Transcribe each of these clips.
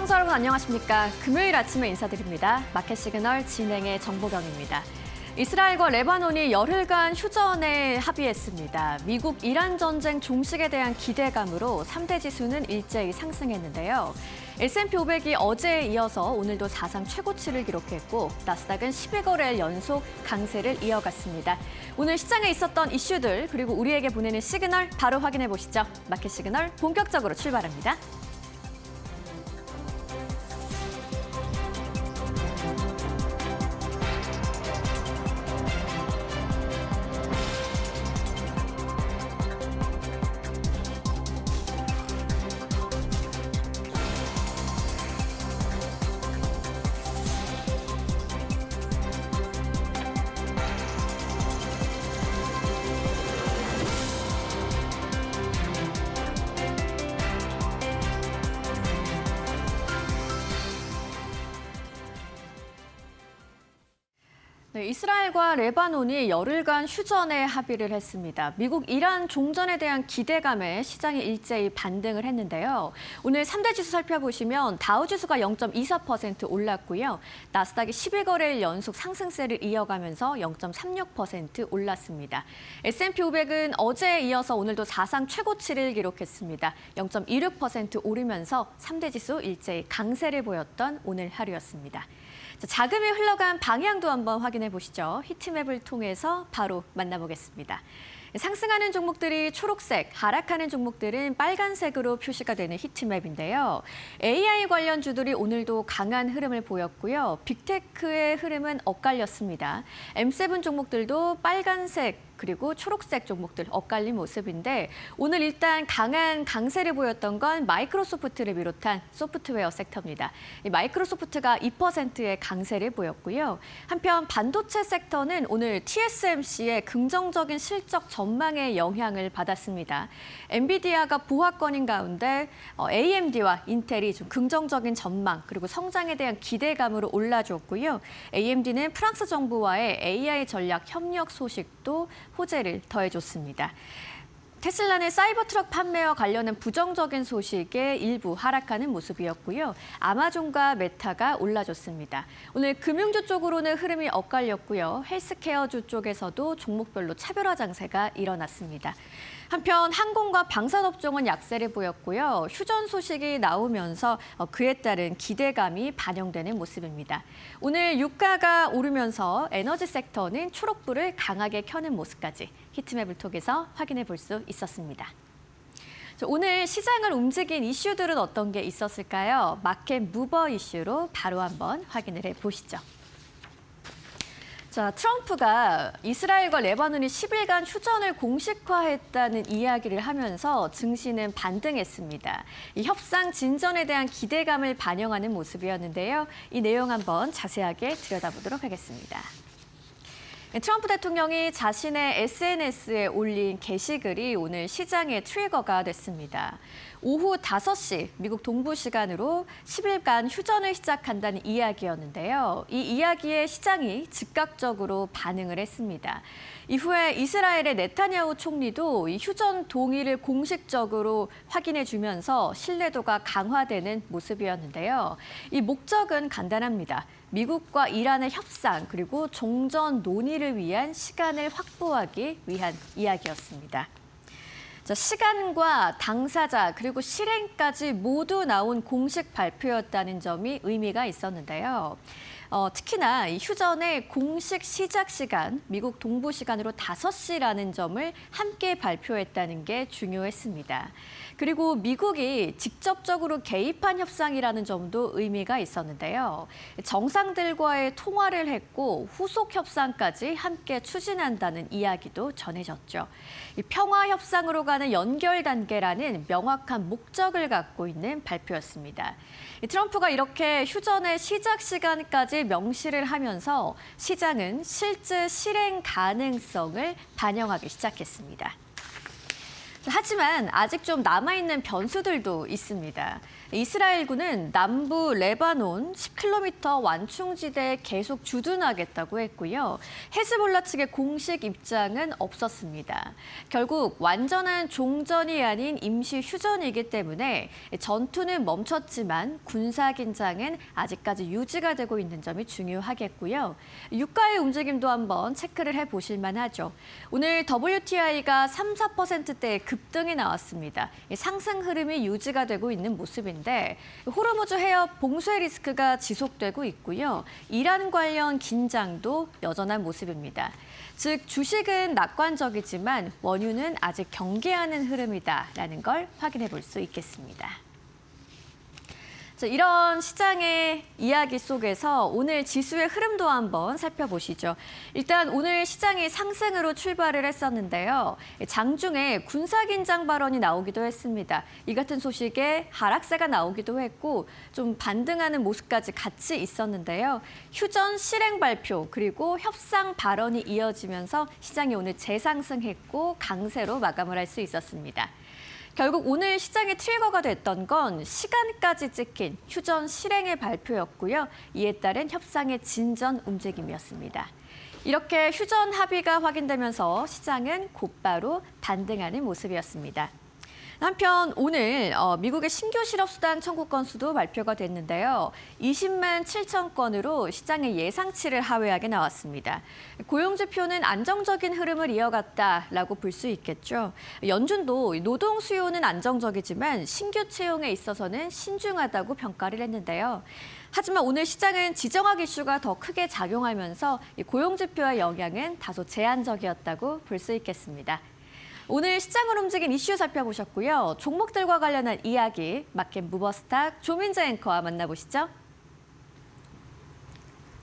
시청자 여러분 안녕하십니까? 금요일 아침에 인사드립니다. 마켓 시그널 진행의 정보경입니다. 이스라엘과 레바논이 열흘간 휴전에 합의했습니다. 미국 이란 전쟁 종식에 대한 기대감으로 3대 지수는 일제히 상승했는데요. S&P 500이 어제에 이어서 오늘도 사상 최고치를 기록했고 나스닥은 10일거래일 연속 강세를 이어갔습니다. 오늘 시장에 있었던 이슈들 그리고 우리에게 보내는 시그널 바로 확인해 보시죠. 마켓 시그널 본격적으로 출발합니다. 네, 이스라엘과 레바논이 열흘간 휴전에 합의를 했습니다. 미국 이란 종전에 대한 기대감에 시장이 일제히 반등을 했는데요. 오늘 3대 지수 살펴보시면 다우지수가 0.24% 올랐고요. 나스닥이 10일거래일 연속 상승세를 이어가면서 0.36% 올랐습니다. S&P 500은 어제에 이어서 오늘도 사상 최고치를 기록했습니다. 0.26% 오르면서 3대 지수 일제히 강세를 보였던 오늘 하루였습니다. 자금이 흘러간 방향도 한번 확인해 보시죠. 히트맵을 통해서 바로 만나보겠습니다. 상승하는 종목들이 초록색, 하락하는 종목들은 빨간색으로 표시가 되는 히트맵인데요. AI 관련 주들이 오늘도 강한 흐름을 보였고요. 빅테크의 흐름은 엇갈렸습니다. M7 종목들도 빨간색, 그리고 초록색 종목들 엇갈린 모습인데 오늘 일단 강한 강세를 보였던 건 마이크로소프트를 비롯한 소프트웨어 섹터입니다. 이 마이크로소프트가 2%의 강세를 보였고요. 한편 반도체 섹터는 오늘 TSMC의 긍정적인 실적 전망에 영향을 받았습니다. 엔비디아가 보합권인 가운데 AMD와 인텔이 좀 긍정적인 전망 그리고 성장에 대한 기대감으로 올라줬고요. AMD는 프랑스 정부와의 AI 전략 협력 소식도 호재를 더해줬습니다. 테슬라는 사이버 트럭 판매와 관련한 부정적인 소식에 일부 하락하는 모습이었고요. 아마존과 메타가 올라줬습니다. 오늘 금융주 쪽으로는 흐름이 엇갈렸고요. 헬스케어주 쪽에서도 종목별로 차별화 장세가 일어났습니다. 한편 항공과 방산업종은 약세를 보였고요. 휴전 소식이 나오면서 그에 따른 기대감이 반영되는 모습입니다. 오늘 유가가 오르면서 에너지 섹터는 초록불을 강하게 켜는 모습까지 히트맵을 통해서 확인해 볼 수 있었습니다. 오늘 시장을 움직인 이슈들은 어떤 게 있었을까요? 마켓 무버 이슈로 바로 한번 확인을 해보시죠. 자, 트럼프가 이스라엘과 레바논이 10일간 휴전을 공식화했다는 이야기를 하면서 증시는 반등했습니다. 이 협상 진전에 대한 기대감을 반영하는 모습이었는데요. 이 내용 한번 자세하게 들여다보도록 하겠습니다. 트럼프 대통령이 자신의 SNS에 올린 게시글이 오늘 시장의 트리거가 됐습니다. 오후 5시 미국 동부 시간으로 10일간 휴전을 시작한다는 이야기였는데요. 이 이야기에 시장이 즉각적으로 반응을 했습니다. 이후에 이스라엘의 네타냐후 총리도 이 휴전 동의를 공식적으로 확인해 주면서 신뢰도가 강화되는 모습이었는데요. 이 목적은 간단합니다. 미국과 이란의 협상 그리고 종전 논의를 위한 시간을 확보하기 위한 이야기였습니다. 자, 시간과 당사자 그리고 실행까지 모두 나온 공식 발표였다는 점이 의미가 있었는데요. 특히나 이 휴전의 공식 시작 시간, 미국 동부 시간으로 5시라는 점을 함께 발표했다는 게 중요했습니다. 그리고 미국이 직접적으로 개입한 협상이라는 점도 의미가 있었는데요. 정상들과의 통화를 했고 후속 협상까지 함께 추진한다는 이야기도 전해졌죠. 이 평화 협상으로 가는 연결 단계라는 명확한 목적을 갖고 있는 발표였습니다. 트럼프가 이렇게 휴전의 시작 시간까지 명시를 하면서 시장은 실제 실행 가능성을 반영하기 시작했습니다. 하지만 아직 좀 남아있는 변수들도 있습니다. 이스라엘군은 남부 레바논 10km 완충지대에 계속 주둔하겠다고 했고요. 헤즈볼라 측의 공식 입장은 없었습니다. 결국 완전한 종전이 아닌 임시 휴전이기 때문에 전투는 멈췄지만 군사 긴장은 아직까지 유지가 되고 있는 점이 중요하겠고요. 유가의 움직임도 한번 체크를 해보실 만하죠. 오늘 WTI가 3~4%대의 급등이 나왔습니다. 상승 흐름이 유지가 되고 있는 모습입니다. 호르무즈 해협 봉쇄 리스크가 지속되고 있고요. 이란 관련 긴장도 여전한 모습입니다. 즉 주식은 낙관적이지만 원유는 아직 경계하는 흐름이다라는 걸 확인해 볼 수 있겠습니다. 이런 시장의 이야기 속에서 오늘 지수의 흐름도 한번 살펴보시죠. 일단 오늘 시장이 상승으로 출발을 했었는데요. 장중에 군사긴장 발언이 나오기도 했습니다. 이 같은 소식에 하락세가 나오기도 했고 좀 반등하는 모습까지 같이 있었는데요. 휴전 실행 발표 그리고 협상 발언이 이어지면서 시장이 오늘 재상승했고 강세로 마감을 할 수 있었습니다. 결국 오늘 시장의 트리거가 됐던 건 시간까지 찍힌 휴전 실행의 발표였고요. 이에 따른 협상의 진전 움직임이었습니다. 이렇게 휴전 합의가 확인되면서 시장은 곧바로 반등하는 모습이었습니다. 한편 오늘 미국의 신규 실업수당 청구 건수도 발표가 됐는데요. 20만 7천 건으로 시장의 예상치를 하회하게 나왔습니다. 고용지표는 안정적인 흐름을 이어갔다라고 볼 수 있겠죠. 연준도 노동 수요는 안정적이지만 신규 채용에 있어서는 신중하다고 평가를 했는데요. 하지만 오늘 시장은 지정학 이슈가 더 크게 작용하면서 고용지표의 영향은 다소 제한적이었다고 볼 수 있겠습니다. 오늘 시장을 움직인 이슈 살펴보셨고요. 종목들과 관련한 이야기 마켓 무버스탁 조민재 앵커와 만나보시죠.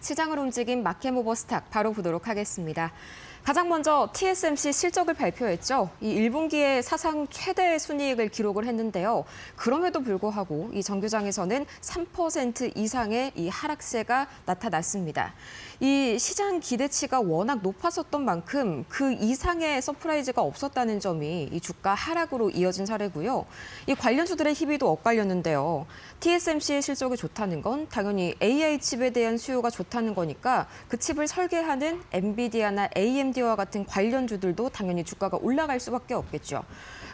시장을 움직인 마켓 무버스탁 바로 보도록 하겠습니다. 가장 먼저 TSMC 실적을 발표했죠. 이 1분기에 사상 최대 순이익을 기록을 했는데요. 그럼에도 불구하고 이 정규장에서는 3% 이상의 이 하락세가 나타났습니다. 이 시장 기대치가 워낙 높았었던 만큼 그 이상의 서프라이즈가 없었다는 점이 이 주가 하락으로 이어진 사례고요. 이 관련주들의 희비도 엇갈렸는데요. TSMC의 실적이 좋다는 건 당연히 AI 칩에 대한 수요가 좋다는 거니까 그 칩을 설계하는 엔비디아나 AMD와 같은 관련주들도 당연히 주가가 올라갈 수밖에 없겠죠.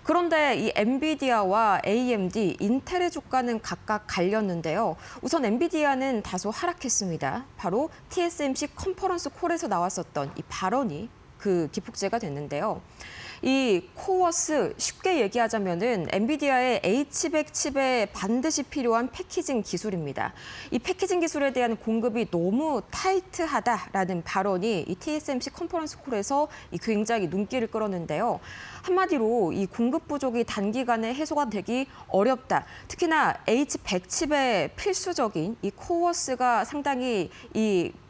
그런데 이 엔비디아와 AMD, 인텔의 주가는 각각 갈렸는데요. 우선 엔비디아는 다소 하락했습니다. 바로 TSMC 컨퍼런스 콜에서 나왔었던 이 발언이 그 기폭제가 됐는데요. 이 코어스 쉽게 얘기하자면은 엔비디아의 H100 칩에 반드시 필요한 패키징 기술입니다. 이 패키징 기술에 대한 공급이 너무 타이트하다라는 발언이 이 TSMC 컨퍼런스 콜에서 굉장히 눈길을 끌었는데요. 한마디로 이 공급 부족이 단기간에 해소가 되기 어렵다. 특히나 H100 칩의 필수적인 이 코어스가 상당히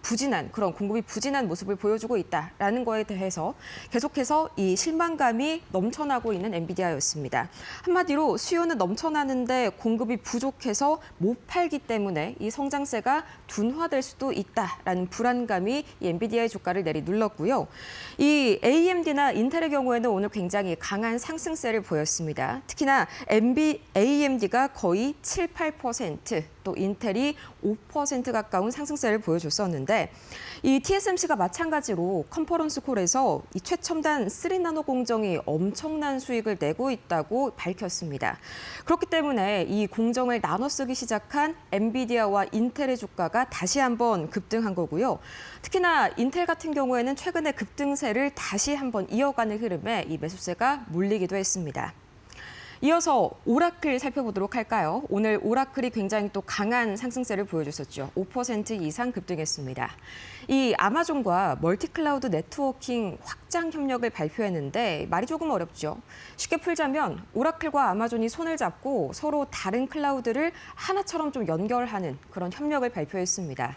부진한 그런 공급이 부진한 모습을 보여주고 있다라는 거에 대해서 계속해서 이 실망감이 넘쳐나고 있는 엔비디아였습니다. 한마디로 수요는 넘쳐나는데 공급이 부족해서 못 팔기 때문에 이 성장세가 둔화될 수도 있다라는 불안감이 이 엔비디아의 주가를 내리눌렀고요. 이 AMD나 인텔의 경우에는 오늘 굉장히 강한 상승세를 보였습니다. 특히나 AMD가 거의 7, 8%, 또 인텔이 5% 가까운 상승세를 보여줬었는데 이 TSMC가 마찬가지로 컨퍼런스 콜에서 이 최첨단 3나노 공정이 엄청난 수익을 내고 있다고 밝혔습니다. 그렇기 때문에 이 공정을 나눠 쓰기 시작한 엔비디아와 인텔의 주가가 다시 한번 급등한 거고요. 특히나 인텔 같은 경우에는 최근에 급등세를 다시 한번 이어가는 흐름에 이 매수세가 몰리기도 했습니다. 이어서 오라클 살펴보도록 할까요? 오늘 오라클이 굉장히 또 강한 상승세를 보여줬었죠. 5% 이상 급등했습니다. 이 아마존과 멀티클라우드 네트워킹 확장 협력을 발표했는데 말이 조금 어렵죠. 쉽게 풀자면 오라클과 아마존이 손을 잡고 서로 다른 클라우드를 하나처럼 좀 연결하는 그런 협력을 발표했습니다.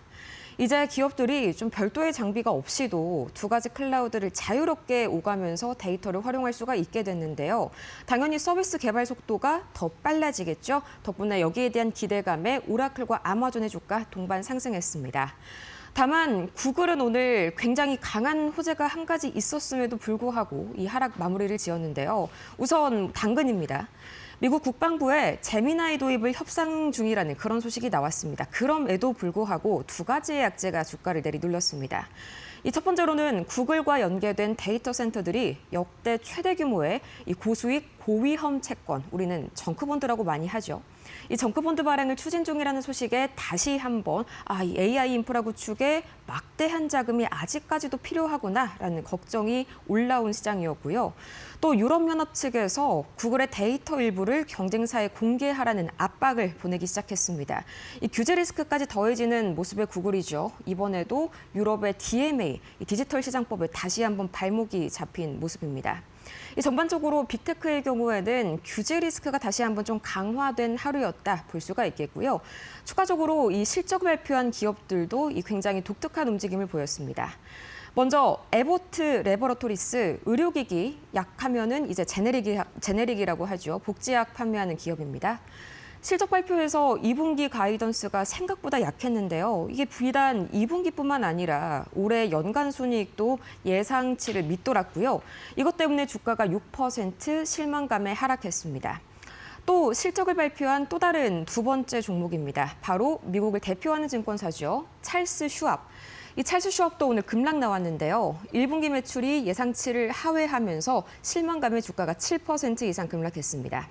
이제 기업들이 좀 별도의 장비가 없이도 두 가지 클라우드를 자유롭게 오가면서 데이터를 활용할 수가 있게 됐는데요. 당연히 서비스 개발 속도가 더 빨라지겠죠. 덕분에 여기에 대한 기대감에 오라클과 아마존의 주가 동반 상승했습니다. 다만 구글은 오늘 굉장히 강한 호재가 한 가지 있었음에도 불구하고 이 하락 마무리를 지었는데요. 우선 당근입니다. 미국 국방부에 제미나이 도입을 협상 중이라는 그런 소식이 나왔습니다. 그럼에도 불구하고 두 가지의 악재가 주가를 내리눌렀습니다. 이 첫 번째로는 구글과 연계된 데이터 센터들이 역대 최대 규모의 이 고수익 고위험 채권, 우리는 정크본드라고 많이 하죠. 이 정크본드 발행을 추진 중이라는 소식에 다시 한번 이 AI 인프라 구축에 막대한 자금이 아직까지도 필요하구나라는 걱정이 올라온 시장이었고요. 또 유럽연합 측에서 구글의 데이터 일부를 경쟁사에 공개하라는 압박을 보내기 시작했습니다. 이 규제 리스크까지 더해지는 모습의 구글이죠. 이번에도 유럽의 DMA, 디지털 시장법에 다시 한번 발목이 잡힌 모습입니다. 이 전반적으로 빅테크의 경우에는 규제 리스크가 다시 한번 좀 강화된 하루였다 볼 수가 있겠고요. 추가적으로 이 실적 발표한 기업들도 이 굉장히 독특한 움직임을 보였습니다. 먼저 에보트 레버러토리스 의료기기 약하면은 이제 제네릭이라고 하죠. 복제약 판매하는 기업입니다. 실적 발표에서 2분기 가이던스가 생각보다 약했는데요. 이게 비단 2분기뿐만 아니라 올해 연간 순이익도 예상치를 밑돌았고요. 이것 때문에 주가가 6% 실망감에 하락했습니다. 또 실적을 발표한 또 다른 두 번째 종목입니다. 바로 미국을 대표하는 증권사죠. 찰스 슈왑. 이 찰스 슈왑도 오늘 급락 나왔는데요. 1분기 매출이 예상치를 하회하면서 실망감에 주가가 7% 이상 급락했습니다.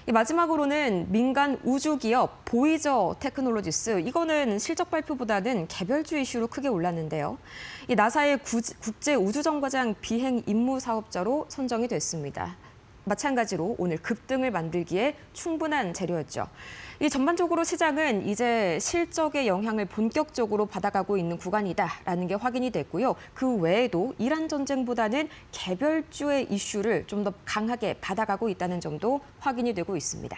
마지막으로는 민간 우주 기업 보이저 테크놀로지스, 이거는 실적 발표보다는 개별주 이슈로 크게 올랐는데요. 이 나사의 국제 우주정거장 비행 임무 사업자로 선정이 됐습니다. 마찬가지로 오늘 급등을 만들기에 충분한 재료였죠. 이 전반적으로 시장은 이제 실적의 영향을 본격적으로 받아가고 있는 구간이다라는 게 확인이 됐고요. 그 외에도 이란 전쟁보다는 개별주의 이슈를 좀 더 강하게 받아가고 있다는 점도 확인이 되고 있습니다.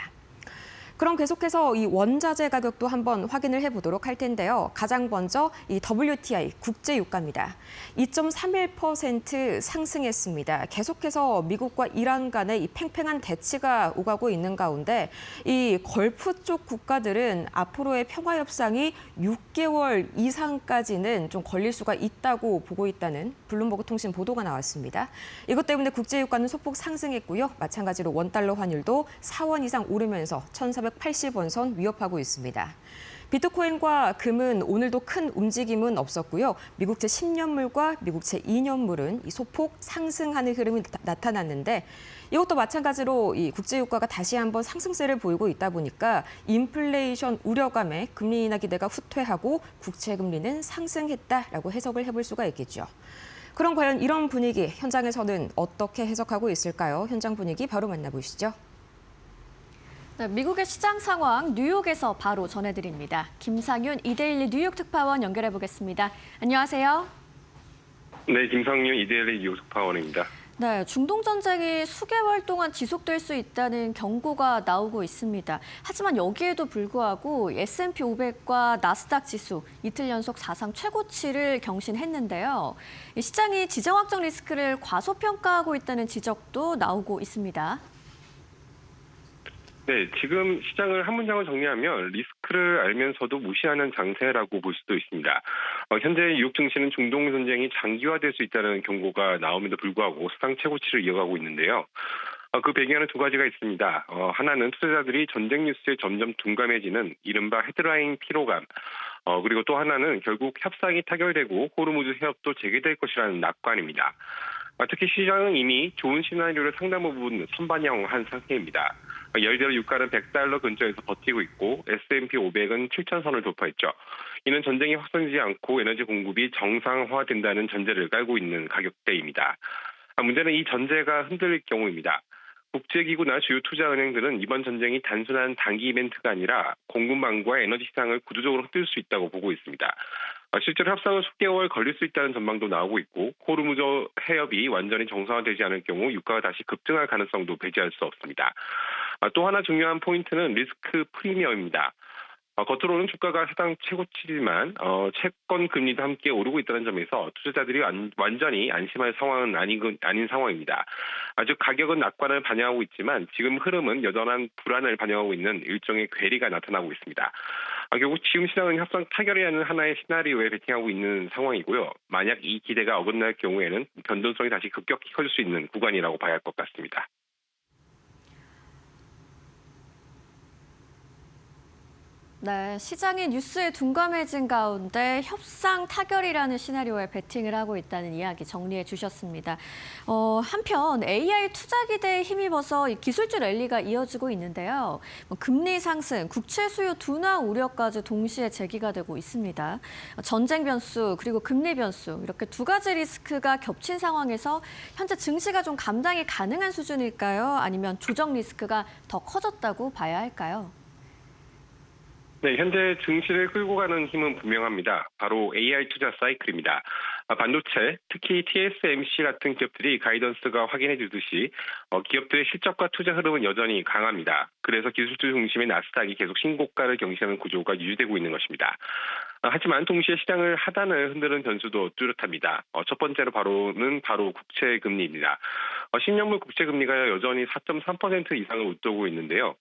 그럼 계속해서 이 원자재 가격도 한번 확인을 해보도록 할 텐데요. 가장 먼저 이 WTI 국제 유가입니다. 2.31% 상승했습니다. 계속해서 미국과 이란 간의 이 팽팽한 대치가 오가고 있는 가운데 이 걸프 쪽 국가들은 앞으로의 평화 협상이 6개월 이상까지는 좀 걸릴 수가 있다고 보고 있다는 블룸버그 통신 보도가 나왔습니다. 이것 때문에 국제 유가는 소폭 상승했고요. 마찬가지로 원달러 환율도 4원 이상 오르면서 1,480원 선 위협하고 있습니다. 비트코인과 금은 오늘도 큰 움직임은 없었고요. 미국채 10년물과 미국채 2년물은 이 소폭 상승하는 흐름이 나타났는데 이것도 마찬가지로 이 국제유가가 다시 한번 상승세를 보이고 있다 보니까 인플레이션 우려감에 금리 인하 기대가 후퇴하고 국채 금리는 상승했다라고 해석을 해볼 수가 있겠죠. 그럼 과연 이런 분위기 현장에서는 어떻게 해석하고 있을까요? 현장 분위기 바로 만나보시죠. 네, 미국의 시장 상황 뉴욕에서 바로 전해드립니다. 김상윤 이데일리 뉴욕 특파원 연결해 보겠습니다. 안녕하세요. 네, 김상윤 이데일리 뉴욕 특파원입니다. 네, 중동 전쟁이 수개월 동안 지속될 수 있다는 경고가 나오고 있습니다. 하지만 여기에도 불구하고 S&P 500과 나스닥 지수 이틀 연속 사상 최고치를 경신했는데요. 시장이 지정 확정 리스크를 과소평가하고 있다는 지적도 나오고 있습니다. 네, 지금 시장을 한 문장으로 정리하면 리스크를 알면서도 무시하는 장세라고 볼 수도 있습니다. 현재 뉴욕 증시는 중동 전쟁이 장기화될 수 있다는 경고가 나옴에도 불구하고 사상 최고치를 이어가고 있는데요. 그 배경에는 두 가지가 있습니다. 하나는 투자자들이 전쟁 뉴스에 점점 둔감해지는 이른바 헤드라인 피로감. 그리고 또 하나는 결국 협상이 타결되고 호르무즈 해협도 재개될 것이라는 낙관입니다. 특히 시장은 이미 좋은 시나리오를 상당 부분 선반영한 상태입니다. 예를 들어 유가는 $100 근처에서 버티고 있고 S&P 500은 7,000선을 돌파했죠. 이는 전쟁이 확산되지 않고 에너지 공급이 정상화된다는 전제를 깔고 있는 가격대입니다. 문제는 이 전제가 흔들릴 경우입니다. 국제기구나 주요 투자은행들은 이번 전쟁이 단순한 단기 이벤트가 아니라 공급망과 에너지 시장을 구조적으로 흔들 수 있다고 보고 있습니다. 실제로 협상은 수개월 걸릴 수 있다는 전망도 나오고 있고 호르무즈 해협이 완전히 정상화되지 않을 경우 유가가 다시 급등할 가능성도 배제할 수 없습니다. 또 하나 중요한 포인트는 리스크 프리미엄입니다. 겉으로는 주가가 사상 최고치지만 채권 금리도 함께 오르고 있다는 점에서 투자자들이 완전히 안심할 상황은 아닌 상황입니다. 아직 가격은 낙관을 반영하고 있지만 지금 흐름은 여전한 불안을 반영하고 있는 일종의 괴리가 나타나고 있습니다. 결국 지금 시장은 협상 타결이라는 하나의 시나리오에 베팅하고 있는 상황이고요. 만약 이 기대가 어긋날 경우에는 변동성이 다시 급격히 커질 수 있는 구간이라고 봐야 할 것 같습니다. 네, 시장이 뉴스에 둔감해진 가운데 협상 타결이라는 시나리오에 베팅을 하고 있다는 이야기 정리해 주셨습니다. 한편 AI 투자 기대에 힘입어서 이 기술주 랠리가 이어지고 있는데요. 금리 상승, 국채 수요 둔화 우려까지 동시에 제기가 되고 있습니다. 전쟁 변수 그리고 금리 변수 이렇게 두 가지 리스크가 겹친 상황에서 현재 증시가 좀 감당이 가능한 수준일까요? 아니면 조정 리스크가 더 커졌다고 봐야 할까요? 네, 현재 증시를 끌고 가는 힘은 분명합니다. 바로 AI 투자 사이클입니다. 반도체, 특히 TSMC 같은 기업들이 가이던스가 확인해 주듯이 기업들의 실적과 투자 흐름은 여전히 강합니다. 그래서 기술주 중심의 나스닥이 계속 신고가를 경신하는 구조가 유지되고 있는 것입니다. 하지만 동시에 시장을 하단을 흔드는 변수도 뚜렷합니다. 첫 번째로 바로 국채 금리입니다. 10년물 국채 금리가 여전히 4.3% 이상을 웃도고 있는데요.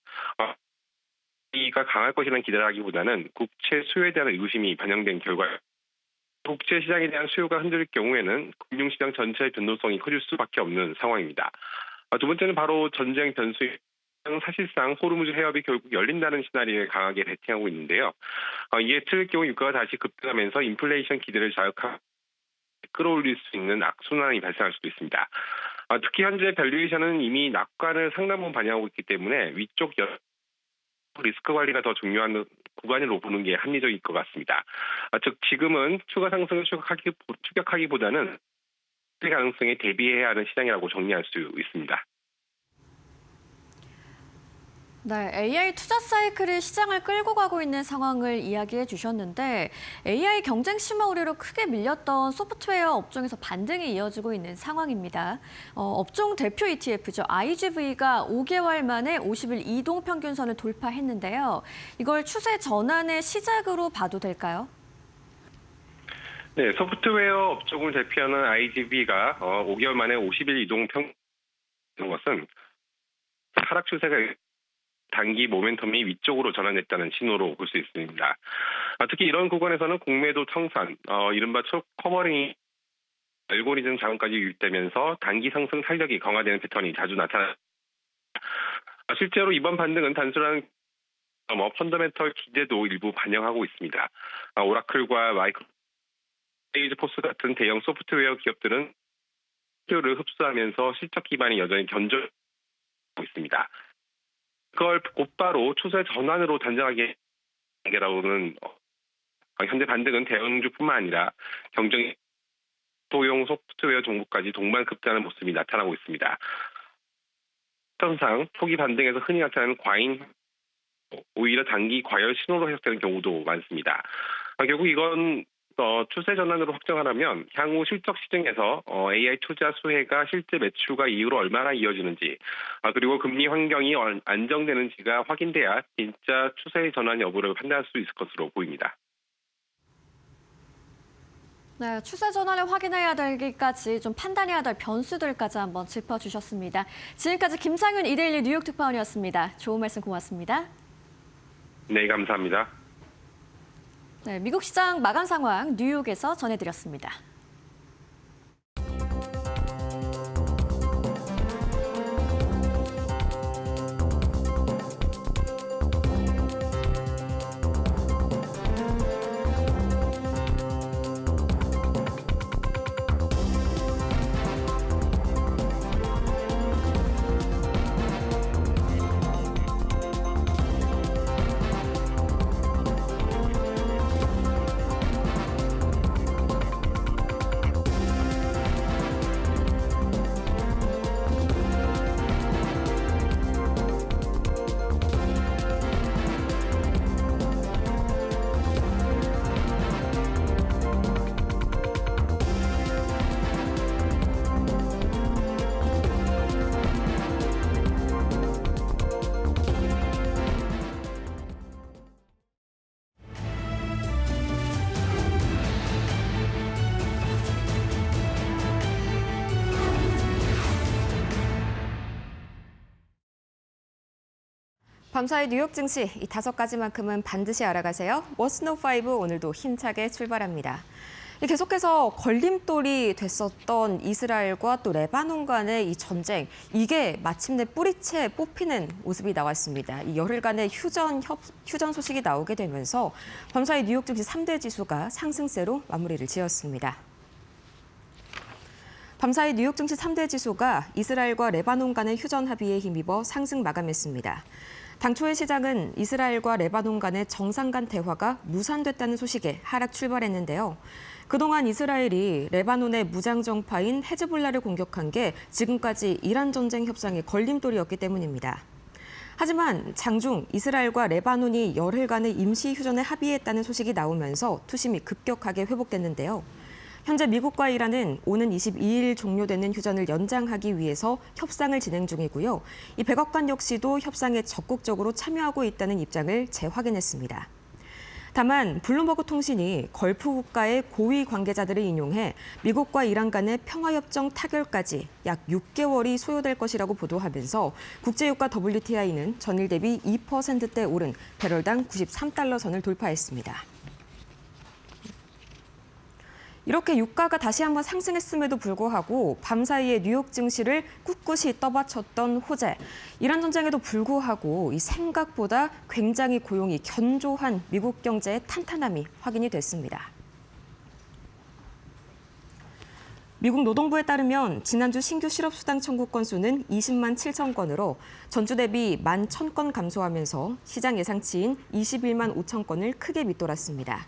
가 강할 것이라는 기대라기보다는 국채 수요에 대한 의구심이 반영된 결과 국채 시장에 대한 수요가 흔들릴 경우에는 금융시장 전체의 변동성이 커질 수밖에 없는 상황입니다. 두 번째는 바로 전쟁 변수. 사실상 호르무즈 해협이 결국 열린다는 시나리오에 강하게 베팅하고 있는데요. 이에 틀릴 경우 유가가 다시 급등하면서 인플레이션 기대를 자극하고 끌어올릴 수 있는 악순환이 발생할 수도 있습니다. 특히 현재 밸류에이션은 이미 낙관을 상당 부분 반영하고 있기 때문에 위쪽 리스크 관리가 더 중요한 구간으로 보는 게 합리적일 것 같습니다. 즉 지금은 추가 상승을 추격하기보다는 가능성에 대비해야 하는 시장이라고 정리할 수 있습니다. 네, AI 투자 사이클이 시장을 끌고 가고 있는 상황을 이야기해 주셨는데 AI 경쟁 심화 우려로 크게 밀렸던 소프트웨어 업종에서 반등이 이어지고 있는 상황입니다. 업종 대표 ETF죠. IGV가 5개월 만에 50일 이동 평균선을 돌파했는데요. 이걸 추세 전환의 시작으로 봐도 될까요? 네, 소프트웨어 업종을 대표하는 IGV가 5개월 만에 50일 이동 평균 것은 하락 추세가 단기 모멘텀이 위쪽으로 전환했다는 신호로 볼 수 있습니다. 특히 이런 구간에서는 공매도 청산, 이른바 커버링이 알고리즘 자금까지 유입되면서 단기 상승 탄력이 강화되는 패턴이 자주 나타납니다. 실제로 이번 반등은 단순한 펀더멘털 기대도 일부 반영하고 있습니다. 오라클과 세일즈포스 같은 대형 소프트웨어 기업들은 수요를 흡수하면서 실적 기반이 여전히 견조하고 있습니다. 그걸 곧바로 추세 전환으로 단정하게 라고는 현재 반등은 대형주뿐만 아니라 경쟁 소형 소프트웨어 종목까지 동반 급등하는 모습이 나타나고 있습니다. 현상 초기 반등에서 흔히 나타나는 과잉 오히려 단기 과열 신호로 해석되는 경우도 많습니다. 결국 이건 추세 전환으로 확정하려면 향후 실적 시장에서 AI 투자 수혜가 실제 매출과 이후로 얼마나 이어지는지 그리고 금리 환경이 안정되는지가 확인돼야 진짜 추세 전환 여부를 판단할 수 있을 것으로 보입니다. 네, 추세 전환을 확인해야 되기까지 좀 판단해야 될 변수들까지 한번 짚어주셨습니다. 지금까지 김상윤 이데일리 뉴욕 특파원이었습니다. 좋은 말씀 고맙습니다. 네, 감사합니다. 네, 미국 시장 마감 상황 뉴욕에서 전해드렸습니다. 밤사이 뉴욕 증시 이 5가지만큼은 반드시 알아가세요. 워스노 5 오늘도 힘차게 출발합니다. 계속해서 걸림돌이 됐었던 이스라엘과 또 레바논 간의 이 전쟁, 이게 마침내 뿌리채 뽑히는 모습이 나왔습니다. 이 열흘간의 휴전 소식이 나오게 되면서 밤사이 뉴욕 증시 3대 지수가 상승세로 마무리를 지었습니다. 밤사이 뉴욕 증시 3대 지수가 이스라엘과 레바논 간의 휴전 합의에 힘입어 상승 마감했습니다. 당초의 시장은 이스라엘과 레바논 간의 정상 간 대화가 무산됐다는 소식에 하락 출발했는데요. 그동안 이스라엘이 레바논의 무장정파인 헤즈볼라를 공격한 게 지금까지 이란 전쟁 협상의 걸림돌이었기 때문입니다. 하지만 장중 이스라엘과 레바논이 열흘간의 임시 휴전에 합의했다는 소식이 나오면서 투심이 급격하게 회복됐는데요. 현재 미국과 이란은 오는 22일 종료되는 휴전을 연장하기 위해서 협상을 진행 중이고요. 이 백악관 역시도 협상에 적극적으로 참여하고 있다는 입장을 재확인했습니다. 다만 블룸버그 통신이 걸프 국가의 고위 관계자들을 인용해 미국과 이란 간의 평화협정 타결까지 약 6개월이 소요될 것이라고 보도하면서 국제유가 WTI는 전일 대비 2%대 오른 배럴당 93달러 선을 돌파했습니다. 이렇게 유가가 다시 한번 상승했음에도 불구하고 밤사이에 뉴욕 증시를 꿋꿋이 떠받쳤던 호재. 이란 전쟁에도 불구하고 이 생각보다 굉장히 고용이 견조한 미국 경제의 탄탄함이 확인이 됐습니다. 미국 노동부에 따르면 지난주 신규 실업수당 청구 건수는 20만 7천 건으로 전주 대비 1만 1,000건 감소하면서 시장 예상치인 21만 5천 건을 크게 밑돌았습니다.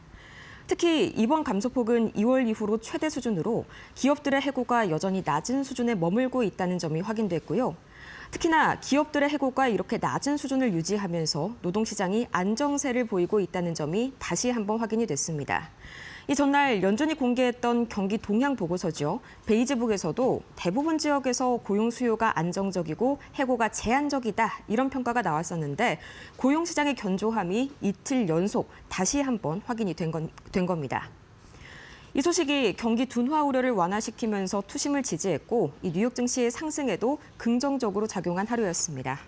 특히 이번 감소폭은 2월 이후로 최대 수준으로 기업들의 해고가 여전히 낮은 수준에 머물고 있다는 점이 확인됐고요. 특히나 기업들의 해고가 이렇게 낮은 수준을 유지하면서 노동시장이 안정세를 보이고 있다는 점이 다시 한번 확인이 됐습니다. 이 전날 연준이 공개했던 경기 동향 보고서죠. 베이지북에서도 대부분 지역에서 고용 수요가 안정적이고 해고가 제한적이다 이런 평가가 나왔었는데 고용 시장의 견조함이 이틀 연속 다시 한번 확인이 된 겁니다. 이 소식이 경기 둔화 우려를 완화시키면서 투심을 지지했고 이 뉴욕 증시의 상승에도 긍정적으로 작용한 하루였습니다.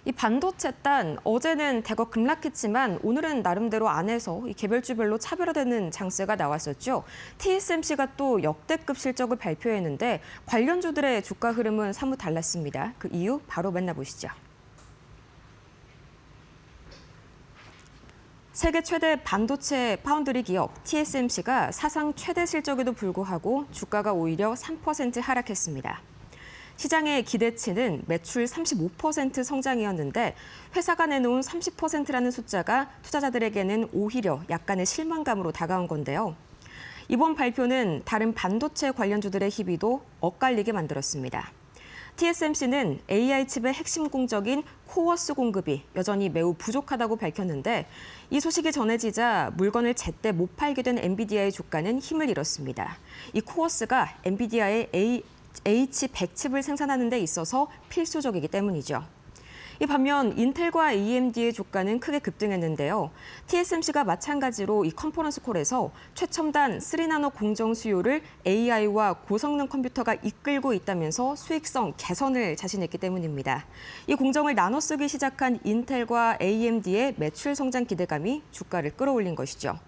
이 반도체 단 어제는 대거 급락했지만 오늘은 나름대로 안에서 이 개별주별로 차별화되는 장세가 나왔었죠. TSMC가 또 역대급 실적을 발표했는데 관련주들의 주가 흐름은 사뭇 달랐습니다. 그 이유 바로 만나보시죠. 세계 최대 반도체 파운드리 기업 TSMC가 사상 최대 실적에도 불구하고 주가가 오히려 3% 하락했습니다. 시장의 기대치는 매출 35% 성장이었는데 회사가 내놓은 30%라는 숫자가 투자자들에게는 오히려 약간의 실망감으로 다가온 건데요. 이번 발표는 다른 반도체 관련주들의 희비도 엇갈리게 만들었습니다. TSMC는 AI 칩의 핵심 공정인 코어스 공급이 여전히 매우 부족하다고 밝혔는데 이 소식이 전해지자 물건을 제때 못 팔게 된 엔비디아의 주가는 힘을 잃었습니다. 이 코어스가 엔비디아의 H100칩을 생산하는 데 있어서 필수적이기 때문이죠. 이 반면 인텔과 AMD의 주가는 크게 급등했는데요. TSMC가 마찬가지로 이 컨퍼런스 콜에서 최첨단 3나노 공정 수요를 AI와 고성능 컴퓨터가 이끌고 있다면서 수익성 개선을 자신했기 때문입니다. 이 공정을 나눠 쓰기 시작한 인텔과 AMD의 매출 성장 기대감이 주가를 끌어올린 것이죠.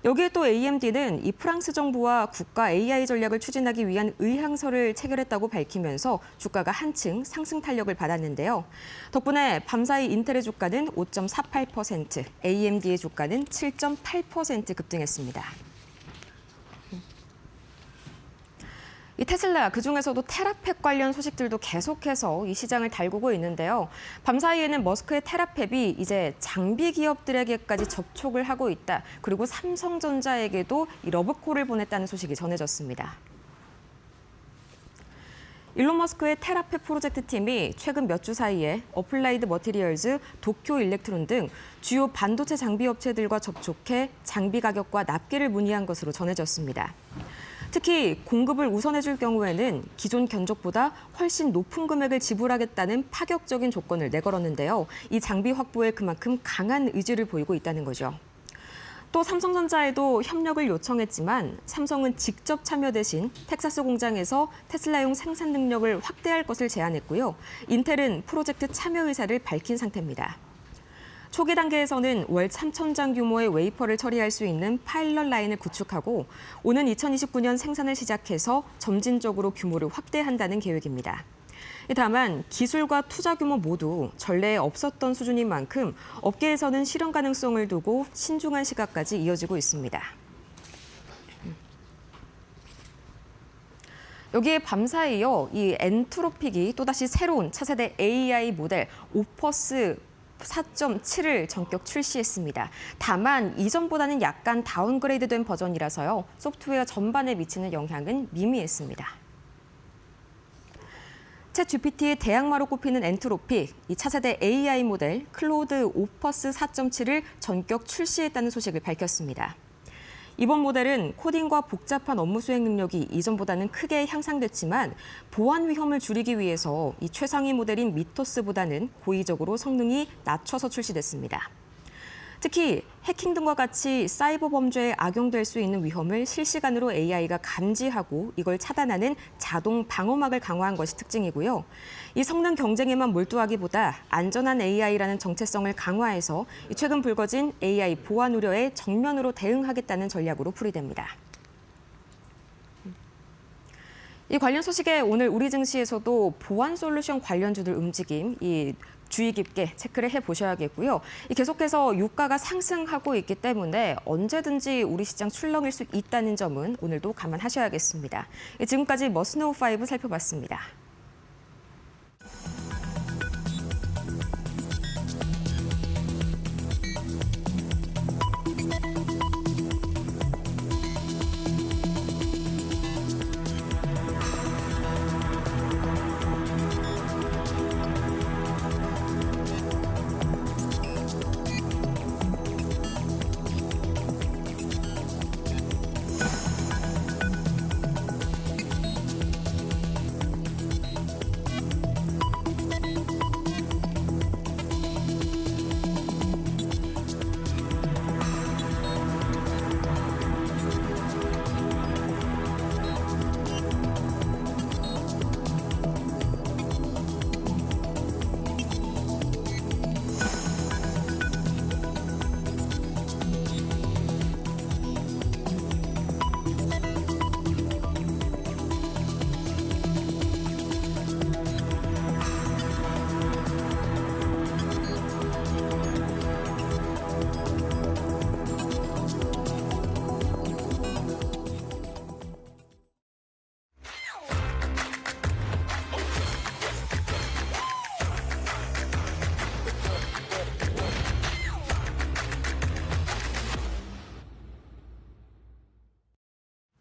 여기에 또 AMD는 이 프랑스 정부와 국가 AI 전략을 추진하기 위한 의향서를 체결했다고 밝히면서 주가가 한층 상승 탄력을 받았는데요. 덕분에 밤사이 인텔의 주가는 5.48%, AMD의 주가는 7.8% 급등했습니다. 이 테슬라, 그중에서도 테라팩 관련 소식들도 계속해서 이 시장을 달구고 있는데요. 밤사이에는 머스크의 테라팩이 이제 장비 기업들에게까지 접촉을 하고 있다. 그리고 삼성전자에게도 이 러브콜을 보냈다는 소식이 전해졌습니다. 일론 머스크의 테라팩 프로젝트 팀이 최근 몇 주 사이에 어플라이드 머티리얼즈, 도쿄 일렉트론 등 주요 반도체 장비 업체들과 접촉해 장비 가격과 납기를 문의한 것으로 전해졌습니다. 특히 공급을 우선해줄 경우에는 기존 견적보다 훨씬 높은 금액을 지불하겠다는 파격적인 조건을 내걸었는데요. 이 장비 확보에 그만큼 강한 의지를 보이고 있다는 거죠. 또 삼성전자에도 협력을 요청했지만 삼성은 직접 참여 대신 텍사스 공장에서 테슬라용 생산 능력을 확대할 것을 제안했고요. 인텔은 프로젝트 참여 의사를 밝힌 상태입니다. 초기 단계에서는 월 3,000장 규모의 웨이퍼를 처리할 수 있는 파일럿 라인을 구축하고 오는 2029년 생산을 시작해서 점진적으로 규모를 확대한다는 계획입니다. 다만 기술과 투자 규모 모두 전례에 없었던 수준인 만큼 업계에서는 실현 가능성을 두고 신중한 시각까지 이어지고 있습니다. 여기에 밤사이요, 이 엔트로픽이 또다시 새로운 차세대 AI 모델 오퍼스 4.7을 전격 출시했습니다. 다만 이전보다는 약간 다운그레이드된 버전이라서요, 소프트웨어 전반에 미치는 영향은 미미했습니다. 챗 GPT의 대항마로 꼽히는 엔트로픽, 이 차세대 AI 모델 클로드 오퍼스 4.7을 전격 출시했다는 소식을 밝혔습니다. 이번 모델은 코딩과 복잡한 업무 수행 능력이 이전보다는 크게 향상됐지만 보안 위험을 줄이기 위해서 이 최상위 모델인 미토스보다는 고의적으로 성능이 낮춰서 출시됐습니다. 특히 해킹 등과 같이 사이버 범죄에 악용될 수 있는 위험을 실시간으로 AI가 감지하고 이걸 차단하는 자동 방어막을 강화한 것이 특징이고요. 이 성능 경쟁에만 몰두하기보다 안전한 AI라는 정체성을 강화해서 최근 불거진 AI 보안 우려에 정면으로 대응하겠다는 전략으로 풀이됩니다. 이 관련 소식에 오늘 우리 증시에서도 보안 솔루션 관련주들 움직임, 주의 깊게 체크를 해보셔야겠고요. 계속해서 유가가 상승하고 있기 때문에 언제든지 우리 시장 출렁일 수 있다는 점은 오늘도 감안하셔야겠습니다. 지금까지 머스노우5 살펴봤습니다.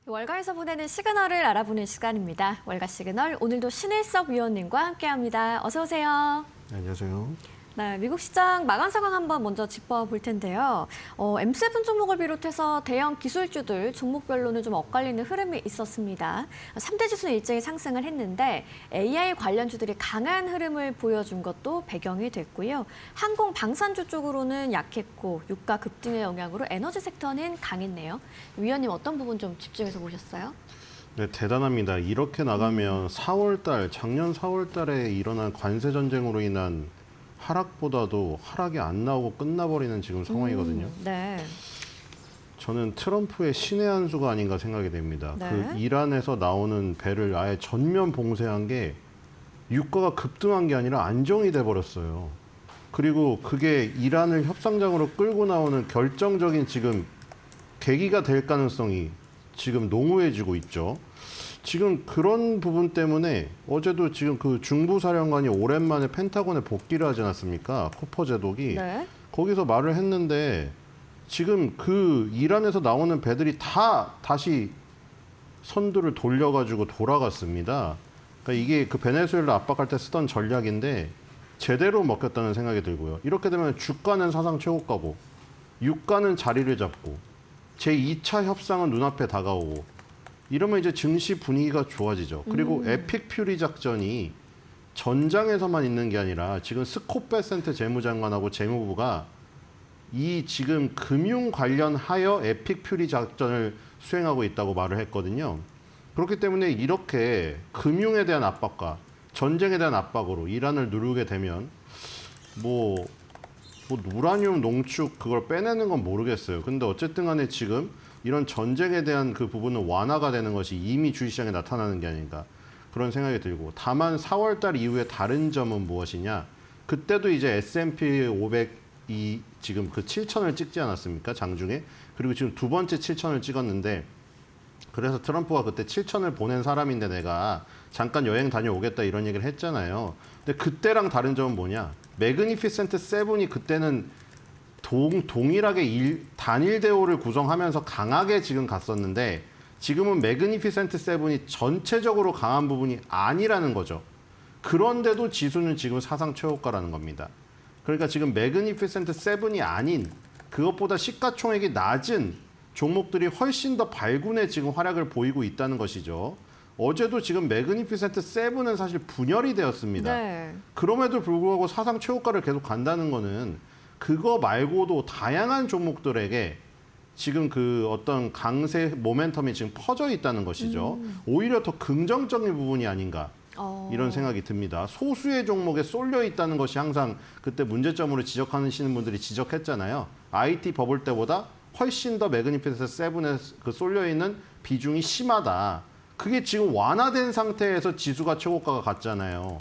월가에서 보내는 시그널을 알아보는 시간입니다. 월가 시그널, 오늘도 신일섭 위원님과 함께합니다. 어서 오세요. 네, 안녕하세요. 네, 미국 시장 마감 상황 한번 먼저 짚어볼 텐데요. M7 종목을 비롯해서 대형 기술주들 종목별로는 좀 엇갈리는 흐름이 있었습니다. 3대 지수는 일제히 상승을 했는데 AI 관련주들이 강한 흐름을 보여준 것도 배경이 됐고요. 항공 방산주 쪽으로는 약했고 유가 급등의 영향으로 에너지 섹터는 강했네요. 위원님 어떤 부분 좀 집중해서 보셨어요? 네, 대단합니다. 이렇게 나가면 4월 작년 4월 달에 일어난 관세 전쟁으로 인한 하락보다도 하락이 안 나오고 끝나버리는 지금 상황이거든요. 네. 저는 트럼프의 신의 한 수가 아닌가 생각이 됩니다. 네. 그 이란에서 나오는 배를 아예 전면 봉쇄한 게 유가가 급등한 게 아니라 안정이 돼 버렸어요. 그리고 그게 이란을 협상장으로 끌고 나오는 결정적인 지금 계기가 될 가능성이 지금 농후해지고 있죠. 지금 그런 부분 때문에 어제도 지금 그 중부사령관이 오랜만에 펜타곤에 복귀를 하지 않았습니까? 쿠퍼 제독이. 네. 거기서 말을 했는데 지금 그 이란에서 나오는 배들이 다 다시 선두를 돌려가지고 돌아갔습니다. 그러니까 이게 그 베네수엘라 압박할 때 쓰던 전략인데 제대로 먹혔다는 생각이 들고요. 이렇게 되면 주가는 사상 최고가고 유가는 자리를 잡고 제2차 협상은 눈앞에 다가오고 이러면 이제 증시 분위기가 좋아지죠. 그리고 에픽 퓨리 작전이 전장에서만 있는 게 아니라 지금 스콧 베센트 재무장관하고 재무부가 이 지금 금융 관련하여 에픽 퓨리 작전을 수행하고 있다고 말을 했거든요. 그렇기 때문에 이렇게 금융에 대한 압박과 전쟁에 대한 압박으로 이란을 누르게 되면 뭐 뭐 우라늄 농축 그걸 빼내는 건 모르겠어요. 근데 어쨌든 간에 지금 이런 전쟁에 대한 그 부분은 완화가 되는 것이 이미 주식시장에 나타나는 게 아닌가 그런 생각이 들고, 다만 4월 달 이후에 다른 점은 무엇이냐, 그때도 이제 S&P 500이 지금 그 7천을 찍지 않았습니까? 장중에. 그리고 지금 두 번째 7천을 찍었는데, 그래서 트럼프가 그때 7천을 보낸 사람인데 내가 잠깐 여행 다녀오겠다 이런 얘기를 했잖아요. 근데 그때랑 다른 점은 뭐냐? 매그니피센트 세븐이 그때는 동일하게 단일 대우를 구성하면서 강하게 지금 갔었는데, 지금은 매그니피센트 세븐이 전체적으로 강한 부분이 아니라는 거죠. 그런데도 지수는 지금 사상 최고가라는 겁니다. 그러니까 지금 매그니피센트 세븐이 아닌 그것보다 시가총액이 낮은 종목들이 훨씬 더 발군에 지금 활약을 보이고 있다는 것이죠. 어제도 지금 매그니피센트 세븐은 사실 분열이 되었습니다. 네. 그럼에도 불구하고 사상 최고가를 계속 간다는 거는 그거 말고도 다양한 종목들에게 지금 그 어떤 강세 모멘텀이 지금 퍼져 있다는 것이죠. 오히려 더 긍정적인 부분이 아닌가 이런 생각이 듭니다. 소수의 종목에 쏠려 있다는 것이 항상 그때 문제점으로 지적하시는 분들이 지적했잖아요. IT 버블 때보다 훨씬 더 매그니피센트 세븐에 그 쏠려 있는 비중이 심하다. 그게 지금 완화된 상태에서 지수가 최고가가 갔잖아요.